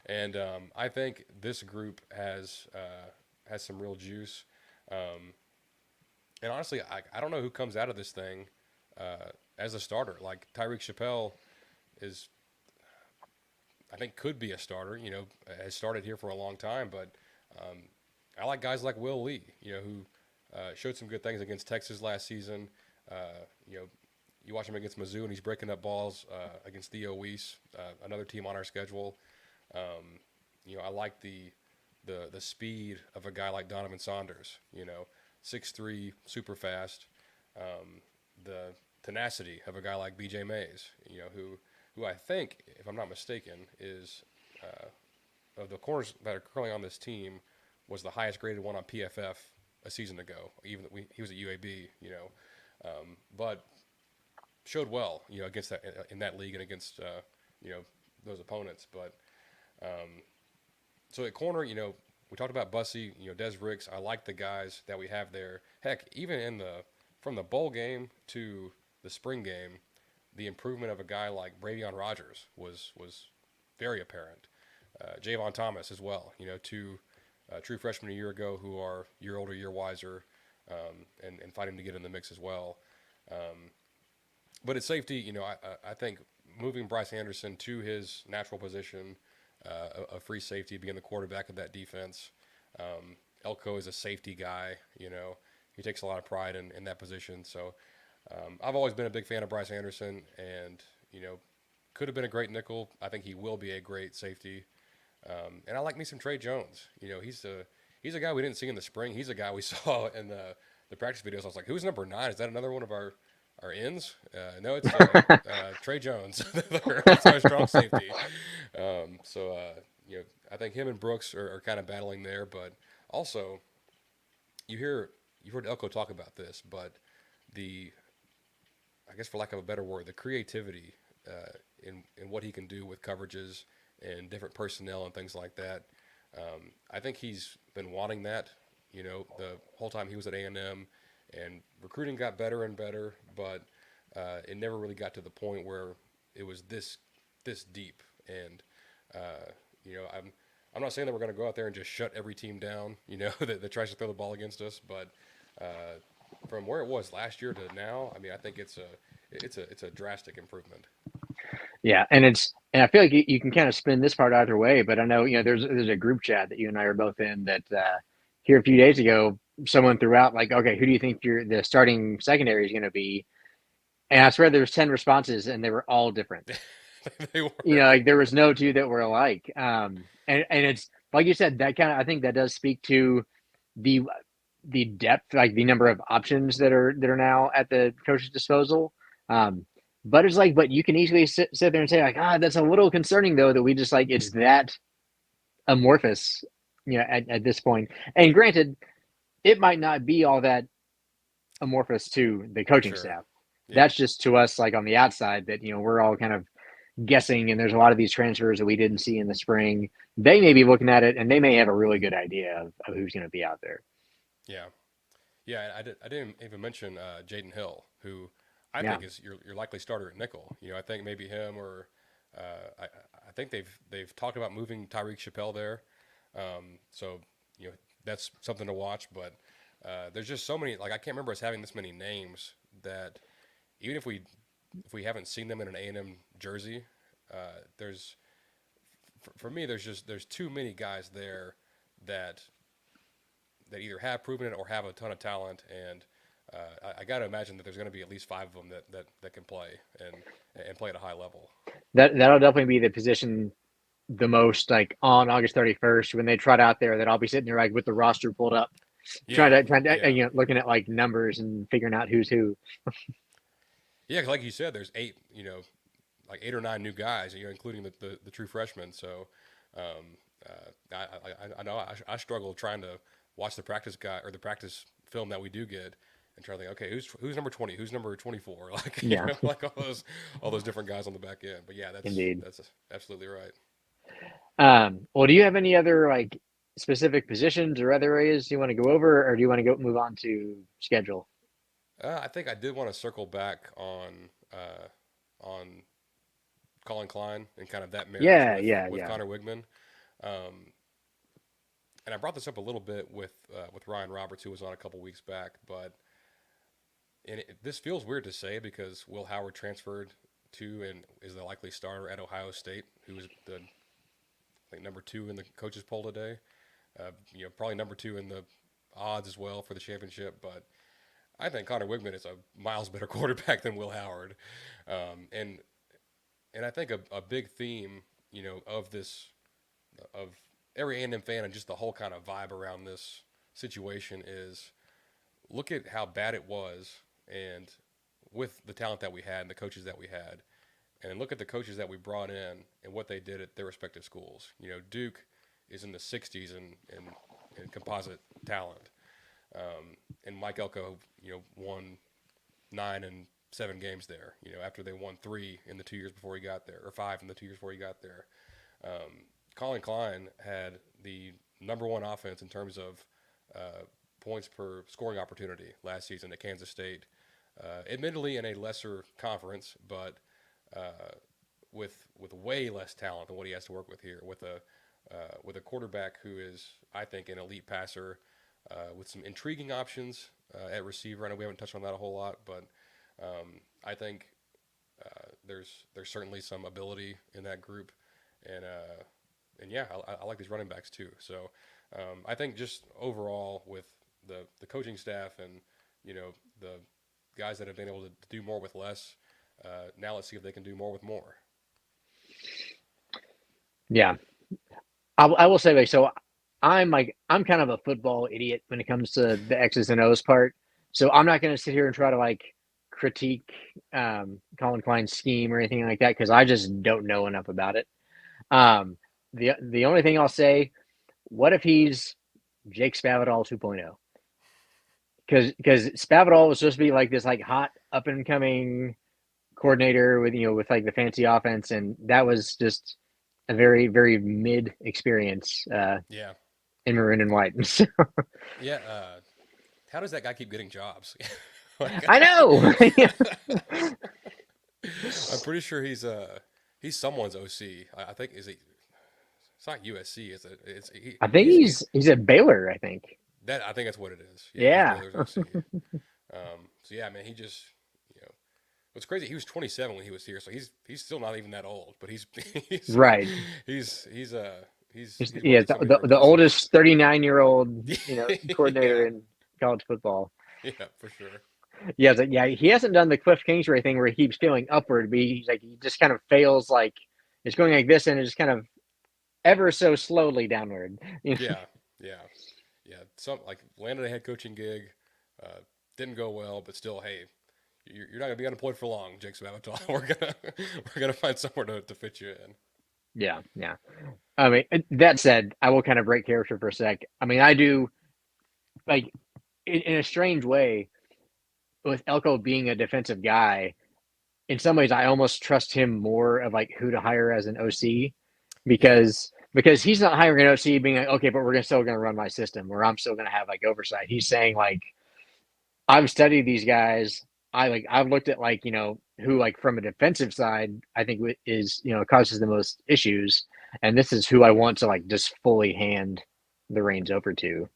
and I think this group has some real juice. Um, and honestly, I don't know who comes out of this thing as a starter. Like Tyreek Chappelle is, I think, could be a starter. Has started here for a long time, but um, I like guys like Will Lee, who showed some good things against Texas last season. You know, you watch him against Mizzou, and he's breaking up balls against Theo Weiss, another team on our schedule. I like the speed of a guy like Donovan Saunders. 6'3", super fast. The tenacity of a guy like B.J. Mays. Who I think, if I'm not mistaken, is of the corners that are currently on this team, was the highest graded one on PFF a season ago. Even he was at UAB, but showed well, against that in that league and against those opponents. But so at corner, we talked about Bussey, Des Ricks. I like the guys that we have there. Heck, even from the bowl game to the spring game, the improvement of a guy like Bravion Rogers was very apparent. Javon Thomas as well, two true freshmen a year ago who are year older, year wiser, and fighting to get in the mix as well. But at safety, I think moving Bryce Anderson to his natural position, a free safety, being the quarterback of that defense. Elko is a safety guy, he takes a lot of pride in that position. So I've always been a big fan of Bryce Anderson, and could have been a great nickel. I think he will be a great safety. And I like me some Trey Jones. He's a guy we didn't see in the spring. He's a guy we saw in the practice videos. I was like, who's number 9? Is that another one of our ends? No, it's Trey Jones. That's our strong safety. I think him and Brooks are kind of battling there. But also, you've heard Elko talk about this, but I guess for lack of a better word, the creativity in what he can do with coverages and different personnel and things like that. I think he's been wanting that, the whole time he was at A&M, and recruiting got better and better, but it never really got to the point where it was this deep. And I'm not saying that we're going to go out there and just shut every team down, that tries to throw the ball against us, but from where it was last year to now, I mean, I think it's a drastic improvement. Yeah, and I feel like you can kind of spin this part either way, but I know there's a group chat that you and I are both in that here a few days ago someone threw out like, okay, who do you think the starting secondary is going to be? And I swear there was 10 responses and they were all different. They were. Like there was no two that were alike. And it's like you said, that kind of, I think that does speak to the depth, like the number of options that are now at the coach's disposal. But it's like, but you can easily sit there and say like, that's a little concerning though, that we just like, it's that amorphous, at this point. And granted, it might not be all that amorphous to the coaching staff. Yeah. That's just to us, like on the outside, that we're all kind of guessing. And there's a lot of these transfers that we didn't see in the spring. They may be looking at it, and they may have a really good idea of who's going to be out there. Yeah. I didn't even mention Jaden Hill, who I think is your likely starter at nickel. I think maybe him, or I think they've talked about moving Tyreek Chappelle there. So that's something to watch. But there's just so many. Like I can't remember us having this many names that even if we haven't seen them in an A&M jersey, there's for me there's too many guys there that either have proven it or have a ton of talent, and I got to imagine that there's going to be at least 5 of them that can play and play at a high level. That'll definitely be the position the most, like on August 31st when they trot out there, that I'll be sitting there like with the roster pulled up, trying to looking at like numbers and figuring out who's who. Yeah, 'cause like you said, there's 8, like 8 or 9 new guys, including the true freshmen. So I know I struggle trying to watch the practice guy or the practice film that we do get and try to think, okay, who's number 20, who's number 24, like like all those different guys on the back end. But yeah, that's absolutely right. Well, do you have any other like specific positions or other areas you want to go over, or do you want to go move on to schedule? I think I did want to circle back on Colin Klein and kind of that marriage Yeah, yeah, with yeah. Connor Wigman. Um, and I brought this up a little bit with Ryan Roberts, who was on a couple weeks back, but this feels weird to say because Will Howard transferred to and is the likely starter at Ohio State, who was the I think number 2 in the coaches poll today. Probably number 2 in the odds as well for the championship, but I think Connor Wigman is a miles better quarterback than Will Howard, and I think a big theme, of this of every A&M fan and just the whole kind of vibe around this situation is look at how bad it was, and with the talent that we had and the coaches that we had, and look at the coaches that we brought in and what they did at their respective schools. Duke is in the 60s in composite talent. And Mike Elko, won 9 and 7 games there. After they won 3 in the 2 years before he got there, or 5 in the 2 years before he got there. Colin Klein had the number 1 offense in terms of points per scoring opportunity last season at Kansas State. Admittedly in a lesser conference, but with way less talent than what he has to work with here. With a quarterback who is, I think, an elite passer. With some intriguing options at receiver. I know we haven't touched on that a whole lot, but I think there's certainly some ability in that group, and yeah, I like these running backs too. So I think just overall with the coaching staff and the guys that have been able to do more with less. Now let's see if they can do more with more. Yeah, I will say like so. I'm kind of a football idiot when it comes to the X's and O's part. So I'm not going to sit here and try to like critique Colin Klein's scheme or anything like that because I just don't know enough about it. Um, the only thing I'll say, what if he's Jake Spavital 2.0? Because Spavital was supposed to be like this like hot up and coming coordinator with like the fancy offense, and that was just a very very mid experience. Yeah. In maroon and white. Yeah. How does that guy keep getting jobs? Like, I know. I'm pretty sure he's someone's OC. I think is it. It's not USC. Is it? I think he's at Baylor. I think I think that's what it is. Yeah. He's Baylor's OC. So yeah, man, he just what's crazy. He was 27 when he was here, so he's still not even that old. But he's right. He's yeah, the oldest 39-year-old coordinator in college football. Yeah, for sure. Yeah, he hasn't done the Cliff Kingsbury thing where he keeps feeling upward, but he just kind of fails like it's going like this and it's just kind of ever so slowly downward. Yeah. Some like landed a head coaching gig, didn't go well, but still, hey, you're not gonna be unemployed for long, Jake Spavital. We're gonna find somewhere to fit you in. Yeah. I mean, that said, I will kind of break character for a sec. I mean, I do, like, in a strange way, with Elko being a defensive guy, in some ways, I almost trust him more of like who to hire as an OC because he's not hiring an OC being like, okay, but we're still going to run my system or I'm still going to have like oversight. He's saying like, I've studied these guys. I've looked at like, who like from a defensive side, I think is, causes the most issues. And this is who I want to like just fully hand the reins over to.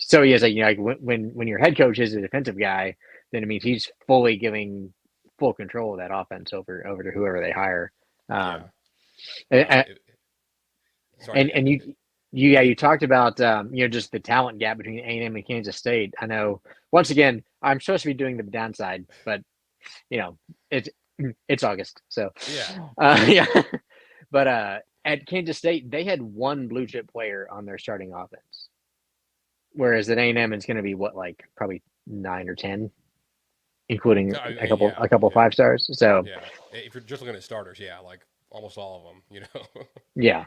So he is like, when your head coach is a defensive guy, then it means he's fully giving full control of that offense over to whoever they hire. And you talked about just the talent gap between A&M and Kansas State. I know once again I'm supposed to be doing the downside, but it's August, so yeah. But at Kansas State they had one blue chip player on their starting offense, whereas at A&M it's going to be like probably 9 or 10, including a couple 5 stars. So yeah, if you're just looking at starters, like almost all of them, Yeah.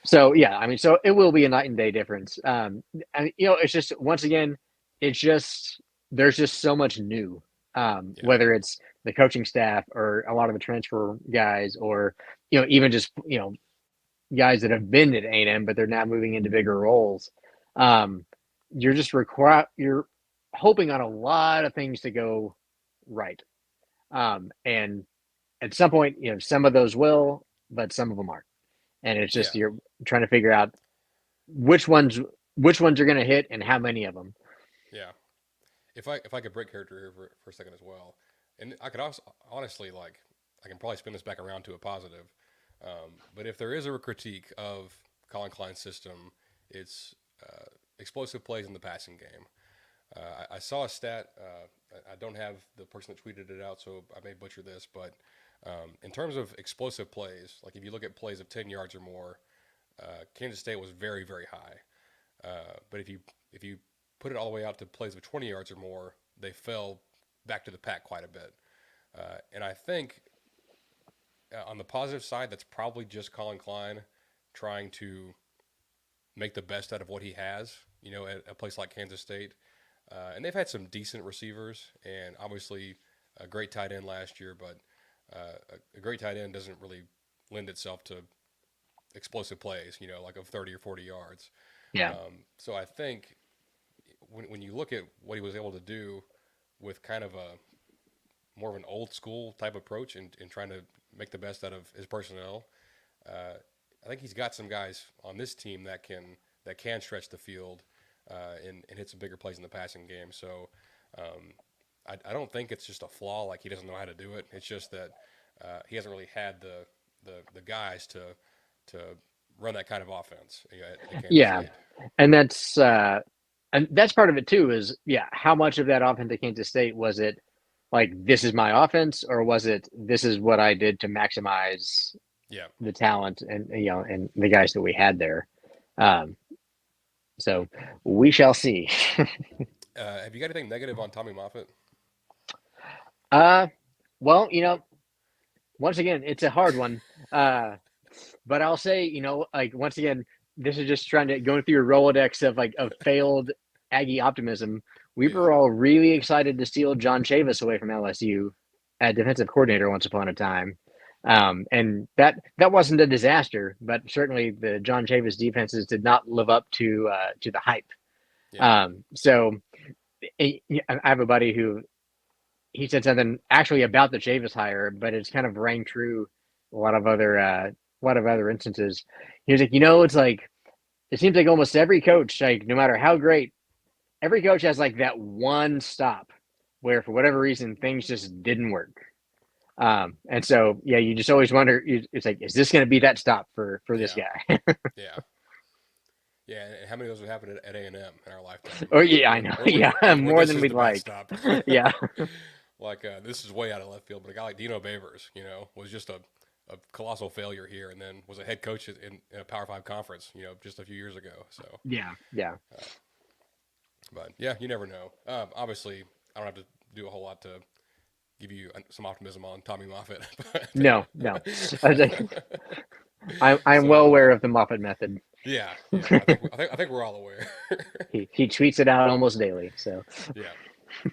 So yeah, I mean, so it will be a night and day difference. And it's just once again, there's just so much new. Whether it's the coaching staff or a lot of the transfer guys, or even just guys that have been at A&M, but they're now moving into bigger roles. Um, you're hoping on a lot of things to go right. And at some point, some of those will, but some of them aren't. And it's Yeah, just you're trying to figure out which ones which ones are going to hit and how many of them. yeah. If I could break character here for a second as well, and I could also honestly like I can probably spin this back around to a positive. But if there is a critique of Colin Klein's system, it's explosive plays in the passing game. I saw a stat. I don't have the person that tweeted it out, so I may butcher this. But in terms of explosive plays, like if you look at plays of 10 yards or more, Kansas State was very, very high. But if you put it all the way out to plays of 20 yards or more, they fell back to the pack quite a bit. And I think on the positive side, that's probably just Colin Klein trying to make the best out of what he has, at a place like Kansas State. And they've had some decent receivers and obviously a great tight end last year, but a great tight end doesn't really lend itself to explosive plays, like of 30 or 40 yards. Yeah. So I think when you look at what he was able to do with kind of a more of an old school type approach and trying to make the best out of his personnel, I think he's got some guys on this team that can stretch the field and hit some bigger plays in the passing game. So I don't think it's just a flaw like he doesn't know how to do it. It's just that he hasn't really had the guys to run that kind of offense. At Kansas Yeah. State. And that's part of it too is, how much of that offense at Kansas State was it like, this is my offense, or was it, this is what I did to maximize Yeah. the talent and the guys that we had there. So we shall see. Have you got anything negative on Tommy Moffitt? Well, once again, it's a hard one. But I'll say, like, once again, this is just trying to go through a Rolodex of failed Aggie optimism. We were all really excited to steal John Chavis away from LSU at defensive coordinator once upon a time. And that wasn't a disaster, but certainly the John Chavis defenses did not live up to the hype. Yeah. So I have a buddy who he said something actually about the Chavis hire, but it's kind of rang true a lot of other instances. He was like, it's like it seems like almost every coach, like no matter how great, every coach has like that one stop where for whatever reason things just didn't work. And so you just always wonder. It's like, is this going to be that stop for this guy? Yeah. Yeah, and how many of those would happen at A&M in our lifetime? Oh yeah, I know. More than we'd like. Stop. Yeah. Like this is way out of left field, but a guy like Dino Babers, was just a colossal failure here, and then was a head coach in a Power 5 conference, just a few years ago. So yeah. But yeah, you never know. Obviously, I don't have to do a whole lot to give you some optimism on Tommy Moffitt. No. I'm well aware of the Moffitt method. Yeah. I think we're all aware. He tweets it out almost daily. So yeah.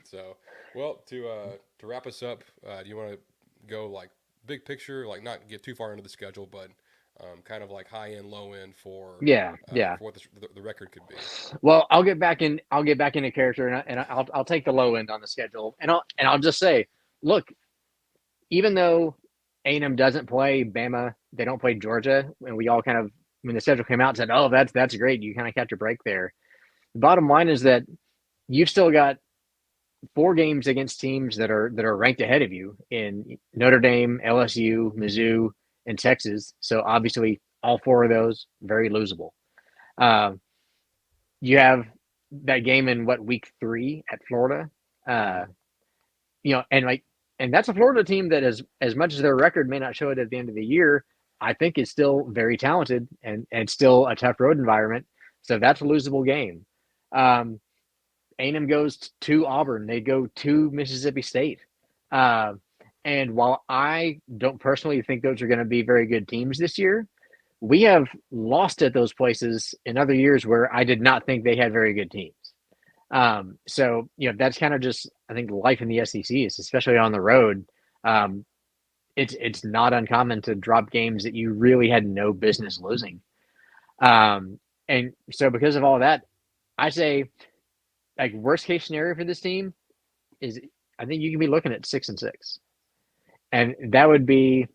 So well, to wrap us up, do you want to go like big picture, like not get too far into the schedule, but kind of like high end, low end for for what the record could be? Well, I'll get back into character, and I'll take the low end on the schedule, and I'll just say, look, even though A&M doesn't play Bama, they don't play Georgia, and we all kind of, when the schedule came out, said, oh, that's great, you kind of catch a break there. The bottom line is that you've still got 4 games against teams that are ranked ahead of you in Notre Dame, LSU, Mizzou, and Texas. So obviously, all 4 of those very losable. You have that game in week 3 at Florida, and that's a Florida team that is, as much as their record may not show it at the end of the year, I think is still very talented and still a tough road environment. So that's a losable game. A&M goes to Auburn. They go to Mississippi State. And while I don't personally think those are going to be very good teams this year, we have lost at those places in other years where I did not think they had very good teams. So, that's kind of just, I think, life in the SEC is, especially on the road. it's not uncommon to drop games that you really had no business losing. And so because of all that, I say like worst case scenario for this team is I think you can be looking at 6-6. And that would be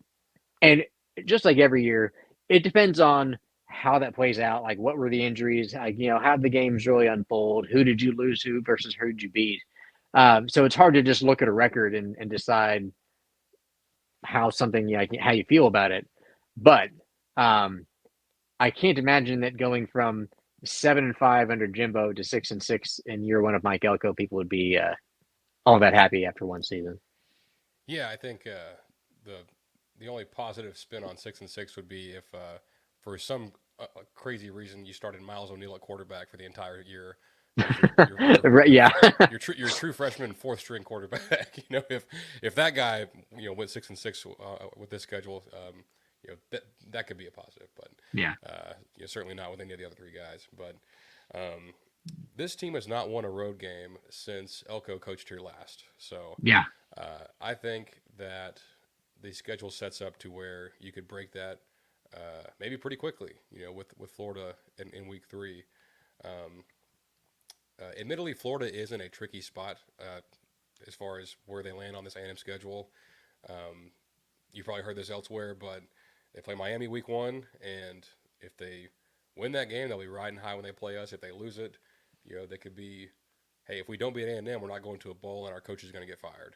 and just like every year, it depends on how that plays out. Like what were the injuries? Like, how did the games really unfold? Who did you lose to versus who did you beat? So it's hard to just look at a record and decide how something how you feel about it. But um, I can't imagine that going from 7-5 under Jimbo to 6-6 in year one of Mike Elko, people would be all that happy after one season. Yeah, I think the only positive spin on 6-6 would be if for some crazy reason you started Miles O'Neill at quarterback for the entire year. Right, yeah. Your true freshman fourth string quarterback. If that guy went 6-6 with this schedule, that could be a positive. But Yeah. certainly not with any of the other three guys. But this team has not won a road game since Elko coached here last. So Yeah. I think that the schedule sets up to where you could break that maybe pretty quickly. With Florida in week 3. Admittedly, Florida is in a tricky spot as far as where they land on this A&M schedule. You probably heard this elsewhere, but they play Miami week 1, and if they win that game, they'll be riding high when they play us. If they lose it, they could be, hey, if we don't beat A&M, we're not going to a bowl, and our coach is going to get fired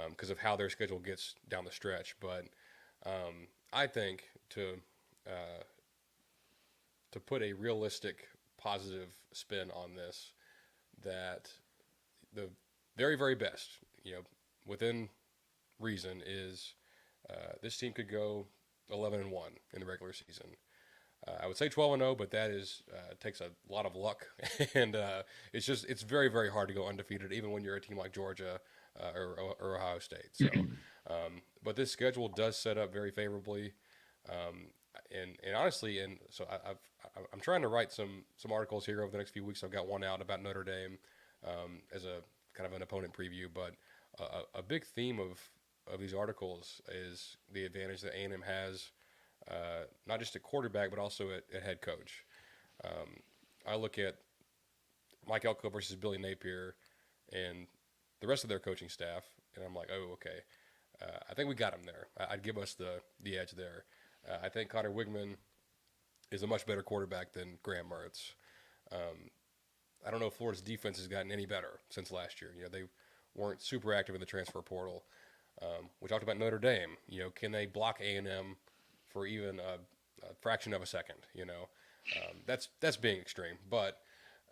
because of how their schedule gets down the stretch. But I think to put a realistic, positive spin on this, that the very, very best, within reason, is this team could go 11-1 in the regular season. I would say 12-0, but that takes a lot of luck, and it's very, very hard to go undefeated, even when you're a team like Georgia or Ohio State. So, but this schedule does set up very favorably, and honestly, and so I'm trying to write some articles here over the next few weeks. I've got one out about Notre Dame as a kind of an opponent preview, but a big theme of these articles is the advantage that A&M has, not just at quarterback, but also at head coach. I look at Mike Elko versus Billy Napier and the rest of their coaching staff, and I'm like, oh, okay. I think we got him there. I'd give us the edge there. I think Connor Wigman is a much better quarterback than Graham Mertz. I don't know if Florida's defense has gotten any better since last year. They weren't super active in the transfer portal. We talked about Notre Dame. Can they block A&M for even a fraction of a second? That's being extreme. But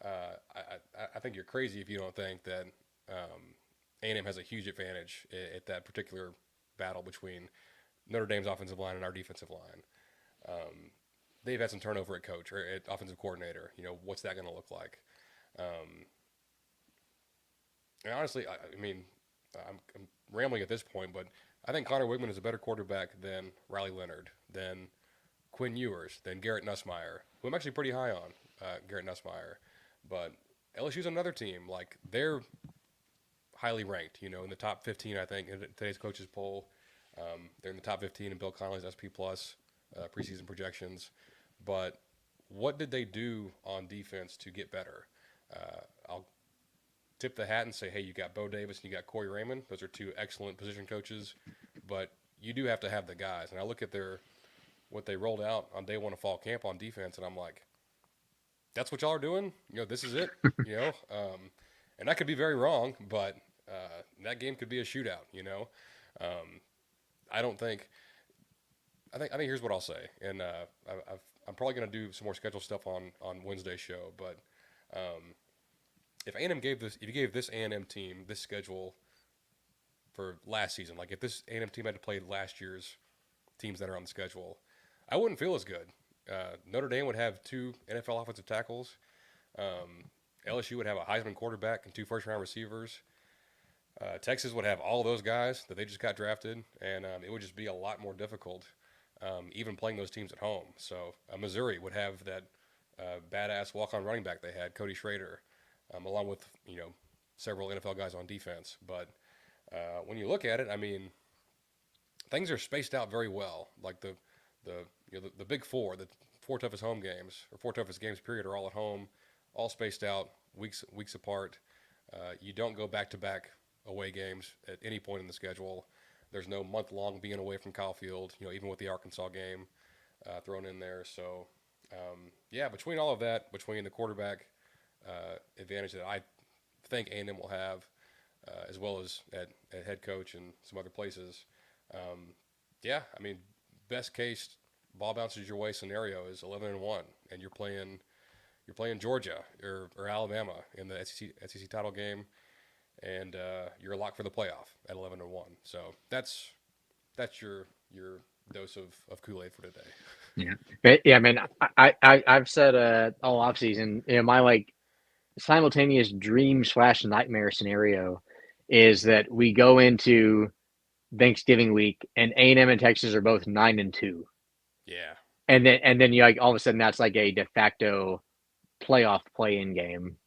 I think you're crazy if you don't think that A&M has a huge advantage at that particular battle between Notre Dame's offensive line and our defensive line. They've had some turnover at coach or at offensive coordinator. What's that going to look like? And honestly, I mean, I'm rambling at this point, but I think Connor Wigman is a better quarterback than Riley Leonard, than Quinn Ewers, than Garrett Nussmeier, who I'm actually pretty high on, Garrett Nussmeier. But LSU's another team. Like, they're highly ranked, in the top 15, I think, in today's coaches poll. They're in the top 15 in Bill Connelly's SP Plus preseason projections. But what did they do on defense to get better? I'll tip the hat and say, hey, you got Bo Davis and you got Corey Raymond. Those are two excellent position coaches, but you do have to have the guys. And I look at what they rolled out on day 1 of fall camp on defense, and I'm like, that's what y'all are doing? This is it? And I could be very wrong, but that game could be a shootout, I think here's what I'll say, and I'm probably going to do some more schedule stuff on Wednesday's show, but if you gave this A&M team this schedule for last season, like if this A&M team had to play last year's teams that are on the schedule, I wouldn't feel as good. Notre Dame would have 2 NFL offensive tackles. LSU would have a Heisman quarterback and 2 first-round receivers. Texas would have all those guys that they just got drafted, and it would just be a lot more difficult, even playing those teams at home. So Missouri would have that badass walk-on running back they had, Cody Schrader, along with several NFL guys on defense. But when you look at it, I mean, things are spaced out very well. Like the big four, the four toughest home games or four toughest games period are all at home, all spaced out weeks apart. You don't go back to back away games at any point in the schedule. There's no month long being away from Kyle Field. Even with the Arkansas game thrown in there. So yeah, between all of that, between the quarterback advantage that I think A&M will have, as well as at head coach and some other places. Yeah, I mean, best case ball bounces your way scenario is 11-1, and you're playing Georgia or Alabama in the SEC title game, and you're a lock for the playoff at 11-1. So that's your dose of Kool-Aid for today. Yeah, but, yeah. I mean, I've said all offseason, my like simultaneous dream/nightmare scenario is that we go into Thanksgiving week and A&M and Texas are both 9-2. Yeah. And then you like all of a sudden that's like a de facto playoff play-in game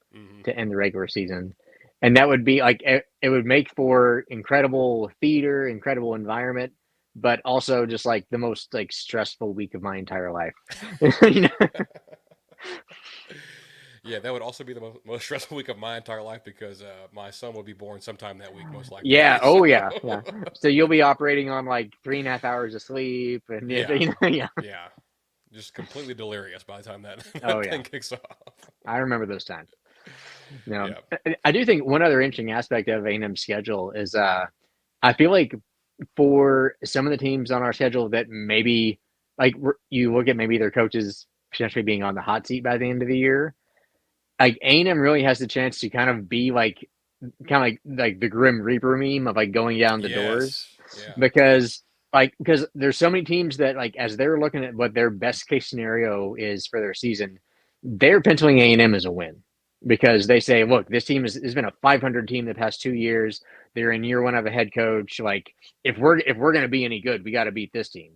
to end the regular season. And that would be like it would make for incredible theater, incredible environment, but also just like the most like stressful week of my entire life. Yeah, that would also be the most stressful week of my entire life because my son will be born sometime that week, most likely. Yeah. So. Oh, yeah. Yeah. So you'll be operating on like 3.5 hours of sleep, and yeah. Just completely delirious by the time that thing kicks off. I remember those times. I do think one other interesting aspect of A&M's schedule is I feel like for some of the teams on our schedule that maybe like you look at maybe their coaches potentially being on the hot seat by the end of the year. Like A&M really has the chance to kind of be like the Grim Reaper meme of like going down the doors, because there's so many teams that like as they're looking at what their best case scenario is for their season, they're penciling A&M as a win because they say, look, this team has been a 500 team the past 2 years. They're in year one of a head coach. Like if we're going to be any good, we got to beat this team.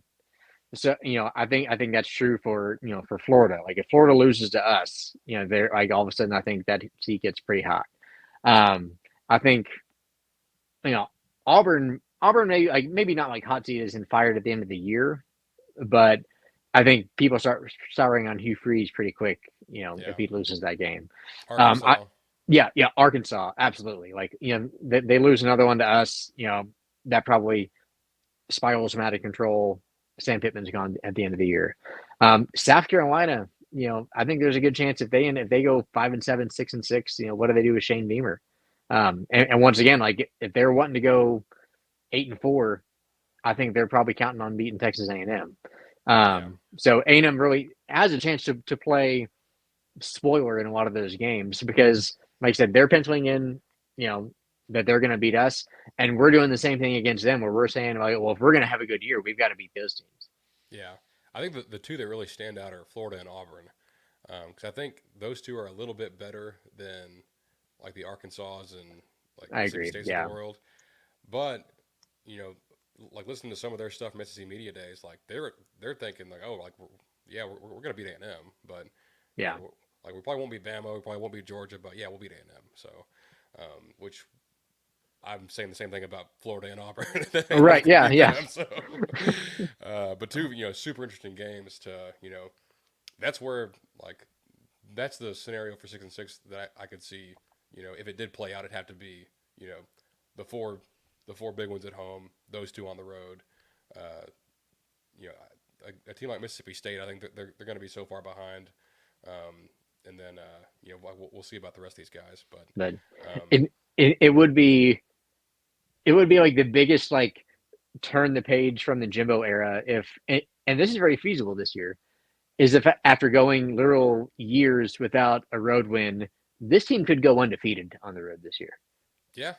So, I think that's true for Florida. Like if Florida loses to us, they're like all of a sudden I think that seat gets pretty hot. I think, Auburn maybe not like hot seat isn't fired at the end of the year, but I think people start souring on Hugh Freeze pretty quick, if he loses that game. Arkansas. Arkansas, absolutely. Like, they lose another one to us, that probably spirals them out of control. Sam Pittman's gone at the end of the year. South Carolina, I think there's a good chance if they go 5-7, 6-6, what do they do with Shane Beamer? And once again, like if they're wanting to go 8-4, I think they're probably counting on beating Texas A&M. So A&M really has a chance to play spoiler in a lot of those games because, like I said, they're penciling in, that they're going to beat us, and we're doing the same thing against them where we're saying, like, well, if we're going to have a good year, we've got to beat those teams. Yeah. I think the two that really stand out are Florida and Auburn, because I think those two are a little bit better than like the Arkansas and like the Mississippi States of the world. But, like listening to some of their stuff from SEC Media Days, like they're thinking like, oh, like we're going to beat A&M, but like we probably won't beat Bama, we probably won't beat Georgia, but yeah, we'll beat A&M. So, which I'm saying the same thing about Florida and Auburn. Right. Yeah. So, but two, super interesting games to, that's where like, that's the scenario for 6-6 that I could see, if it did play out, it'd have to be, the four big ones at home, those two on the road. A team like Mississippi State, I think that they're going to be so far behind. And then, we'll see about the rest of these guys, but it would be like the biggest, like turn the page from the Jimbo era. And this is very feasible this year, is if after going literal years without a road win, this team could go undefeated on the road this year. Yeah.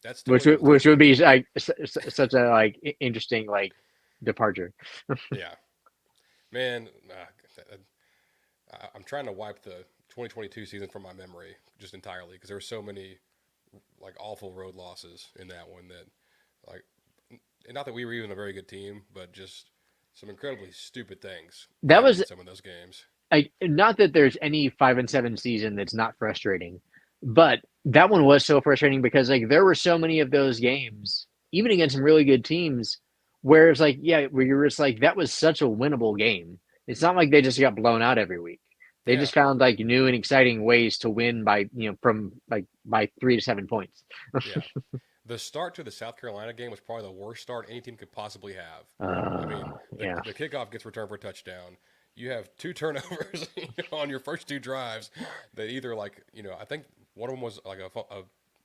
That's totally which would be like such a like interesting like departure. Yeah, man, I'm trying to wipe the 2022 season from my memory just entirely because there were so many like awful road losses in that one that like, not that we were even a very good team, but just some incredibly stupid things. That was some of those games. Not that there's any 5-7 season that's not frustrating, but that one was so frustrating because like there were so many of those games, even against some really good teams, Whereas, like, yeah, where you're just like, that was such a winnable game. It's not like they just got blown out every week. They Yeah, just found like new and exciting ways to win by, from like by 3 to 7 points. yeah. The start to the South Carolina game was probably the worst start any team could possibly have. I mean, Yeah, the kickoff gets returned for a touchdown. You have two turnovers on your first two drives that either like I think one of them was like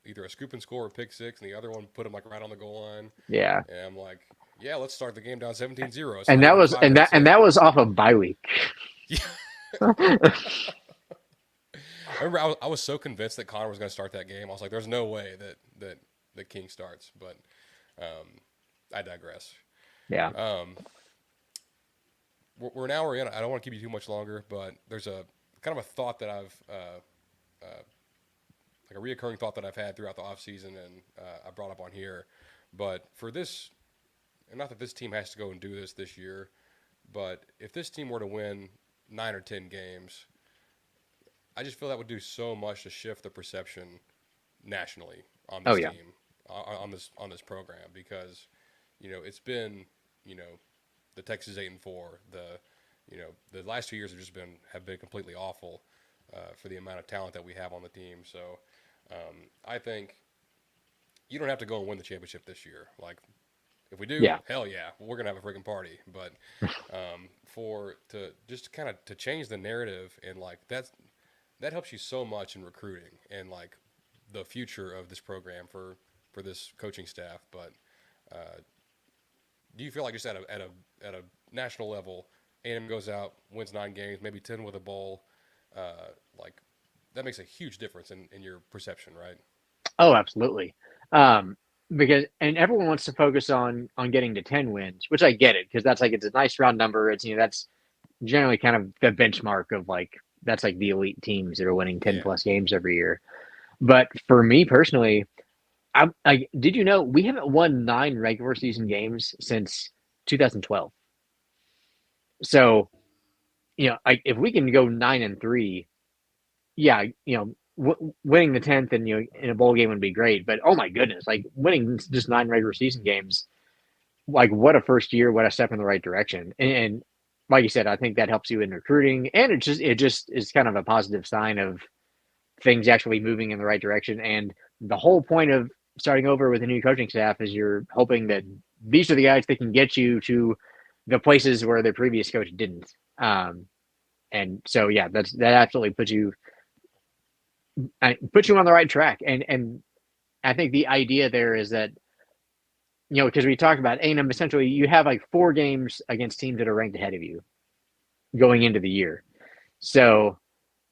either a scoop and score or pick six, and the other one put them like right on the goal line. yeah. And I'm like, yeah, let's start the game down 17-0. It's And not that even was five minutes and in. that was off of bye week. Yeah. I remember I was so convinced that Connor was going to start that game. I was like, there's no way that King starts. But I digress. Yeah. Um, we're in. I don't want to keep you too much longer, but there's a kind of a thought that I've like a reoccurring thought that I've had throughout the off season, and I brought up on here. But for this, and not that this team has to go and do this year, but if this team were to win 9 or 10 games, I just feel that would do so much to shift the perception nationally on Oh this yeah. team, on this program, because it's been the Texas 8-4, the last 2 years have been completely awful for the amount of talent that we have on the team. So I think you don't have to go and win the championship this year. Like if we do, Yeah. hell yeah, we're gonna have a freaking party. But for to just kind of to change the narrative, and like that helps you so much in recruiting and like the future of this program for this coaching staff. But do you feel like just at a national level, A&M goes out, wins 9 games, maybe 10 with a bowl, like that makes a huge difference in your perception, right? Oh, absolutely. Um, because and everyone wants to focus on getting to 10 wins, which I get it because that's like it's a nice round number. It's that's generally kind of the benchmark of like that's like the elite teams that are winning 10 Yeah. plus games every year. But for me personally, I did you know we haven't won 9 regular season games since 2012. So if we can go 9-3, yeah, winning the 10th and in a bowl game would be great. But oh my goodness, like winning just 9 regular season games, like what a first year, what a step in the right direction. And like you said, I think that helps you in recruiting, and it just is kind of a positive sign of things actually moving in the right direction. And the whole point of starting over with a new coaching staff is you're hoping that these are the guys that can get you to the places where the previous coach didn't. And so yeah, that absolutely puts you on the right track. And I think the idea there is that because we talked about A&M, essentially you have like 4 games against teams that are ranked ahead of you going into the year. So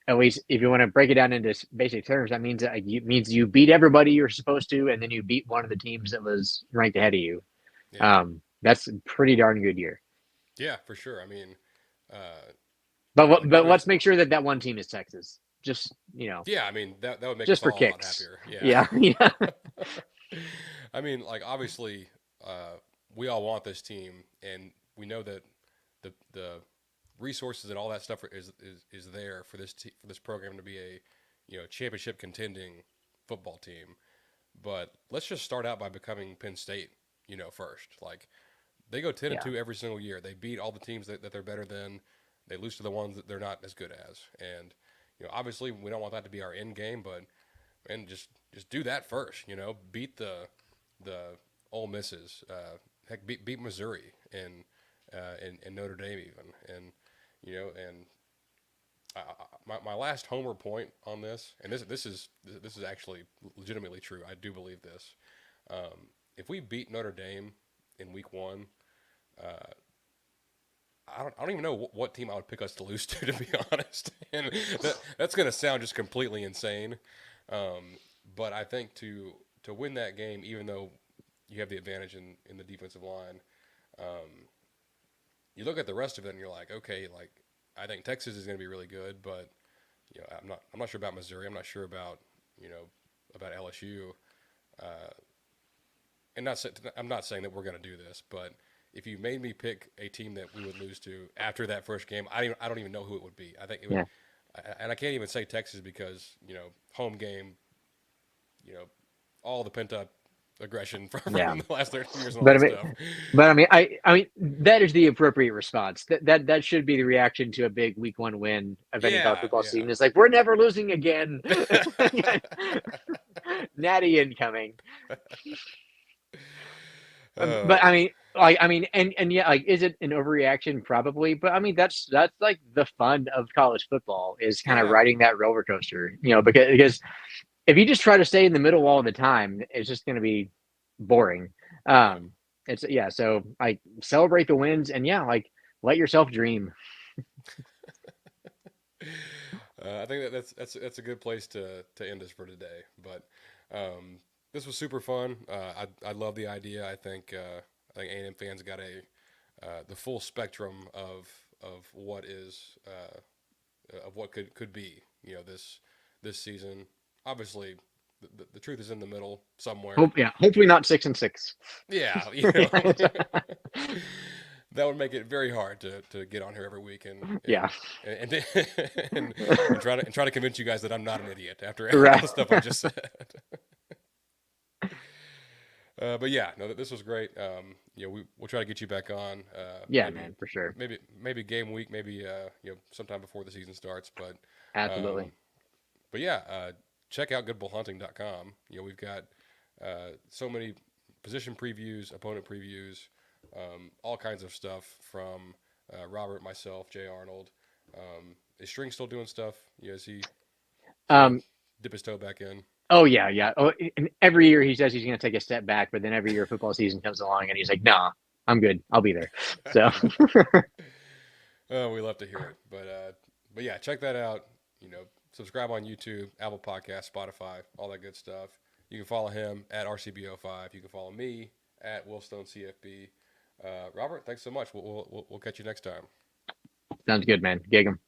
at least if you want to break it down into basic terms, that means you beat everybody you're supposed to, and then you beat one of the teams that was ranked ahead of you. Yeah. That's a pretty darn good year. Yeah, for sure. I mean, uh, But obviously, let's make sure that one team is Texas. Just yeah, I mean that would make just us for all a lot kicks. happier. Yeah. Yeah, yeah, I mean, like obviously, we all want this team, and we know that the resources and all that stuff is there for for this program to be a championship contending football team. But let's just start out by becoming Penn State, first. Like they go 10 and yeah, 2 every single year. They beat all the teams that they're better than. They lose to the ones that they're not as good as. And obviously we don't want that to be our end game, but and just do that first. Beat the Ole Misses. Heck, beat Missouri and Notre Dame even. And and my last homer point on this, and this is actually legitimately true. I do believe this. If we beat Notre Dame in week 1, I don't even know what team I would pick us to lose to be honest. And that's going to sound just completely insane. But I think to win that game, even though you have the advantage in the defensive line, you look at the rest of it and you're like, okay, like I think Texas is going to be really good, but I'm not sure about Missouri. I'm not sure about about LSU. And I'm not saying that we're going to do this, but if you made me pick a team that we would lose to after that first game, I don't even know who it would be. I think it would, yeah. and I can't even say Texas because home game, all the pent up aggression from Yeah. the last 30 years and all But I that mean, stuff. I mean, that is the appropriate response. That should be the reaction to a big week 1 win of any college Yeah, football yeah. season. It's like we're never losing again. Natty incoming. But I Oh, mean, and yeah, like, is it an overreaction? Probably. But I mean, that's like the fun of college football is kind of yeah. riding that roller coaster. Because if you just try to stay in the middle all the time, it's just going to be boring. Yeah. It's yeah. So like celebrate the wins and yeah, like let yourself dream. I think that's a good place to end this for today. But um, this was super fun. I love the idea. I think A&M fans got the full spectrum of what is of what could be. This season. Obviously, the truth is in the middle somewhere. Hopefully not 6-6. Yeah, that would make it very hard to get on here every week Yeah. and and try to convince you guys that I'm not an idiot after all Right. the stuff I just said. But yeah, no, this was great. We'll try to get you back on. Yeah, Maybe man, for sure. maybe game week, maybe sometime before the season starts. Absolutely. But yeah, check out goodbullhunting.com. We've got so many position previews, opponent previews, all kinds of stuff from Robert, myself, Jay Arnold. Is String still doing stuff? Is he Um. dip his toe back in? Oh yeah, yeah. Oh, and every year he says he's going to take a step back, but then every year football season comes along and he's like, "Nah, I'm good. I'll be there." So Oh, we love to hear it. But yeah, check that out. Subscribe on YouTube, Apple Podcasts, Spotify, all that good stuff. You can follow him at RCBO5. You can follow me at WillStoneCFB. Robert, thanks so much. We'll catch you next time. sounds good, man. Gig 'em.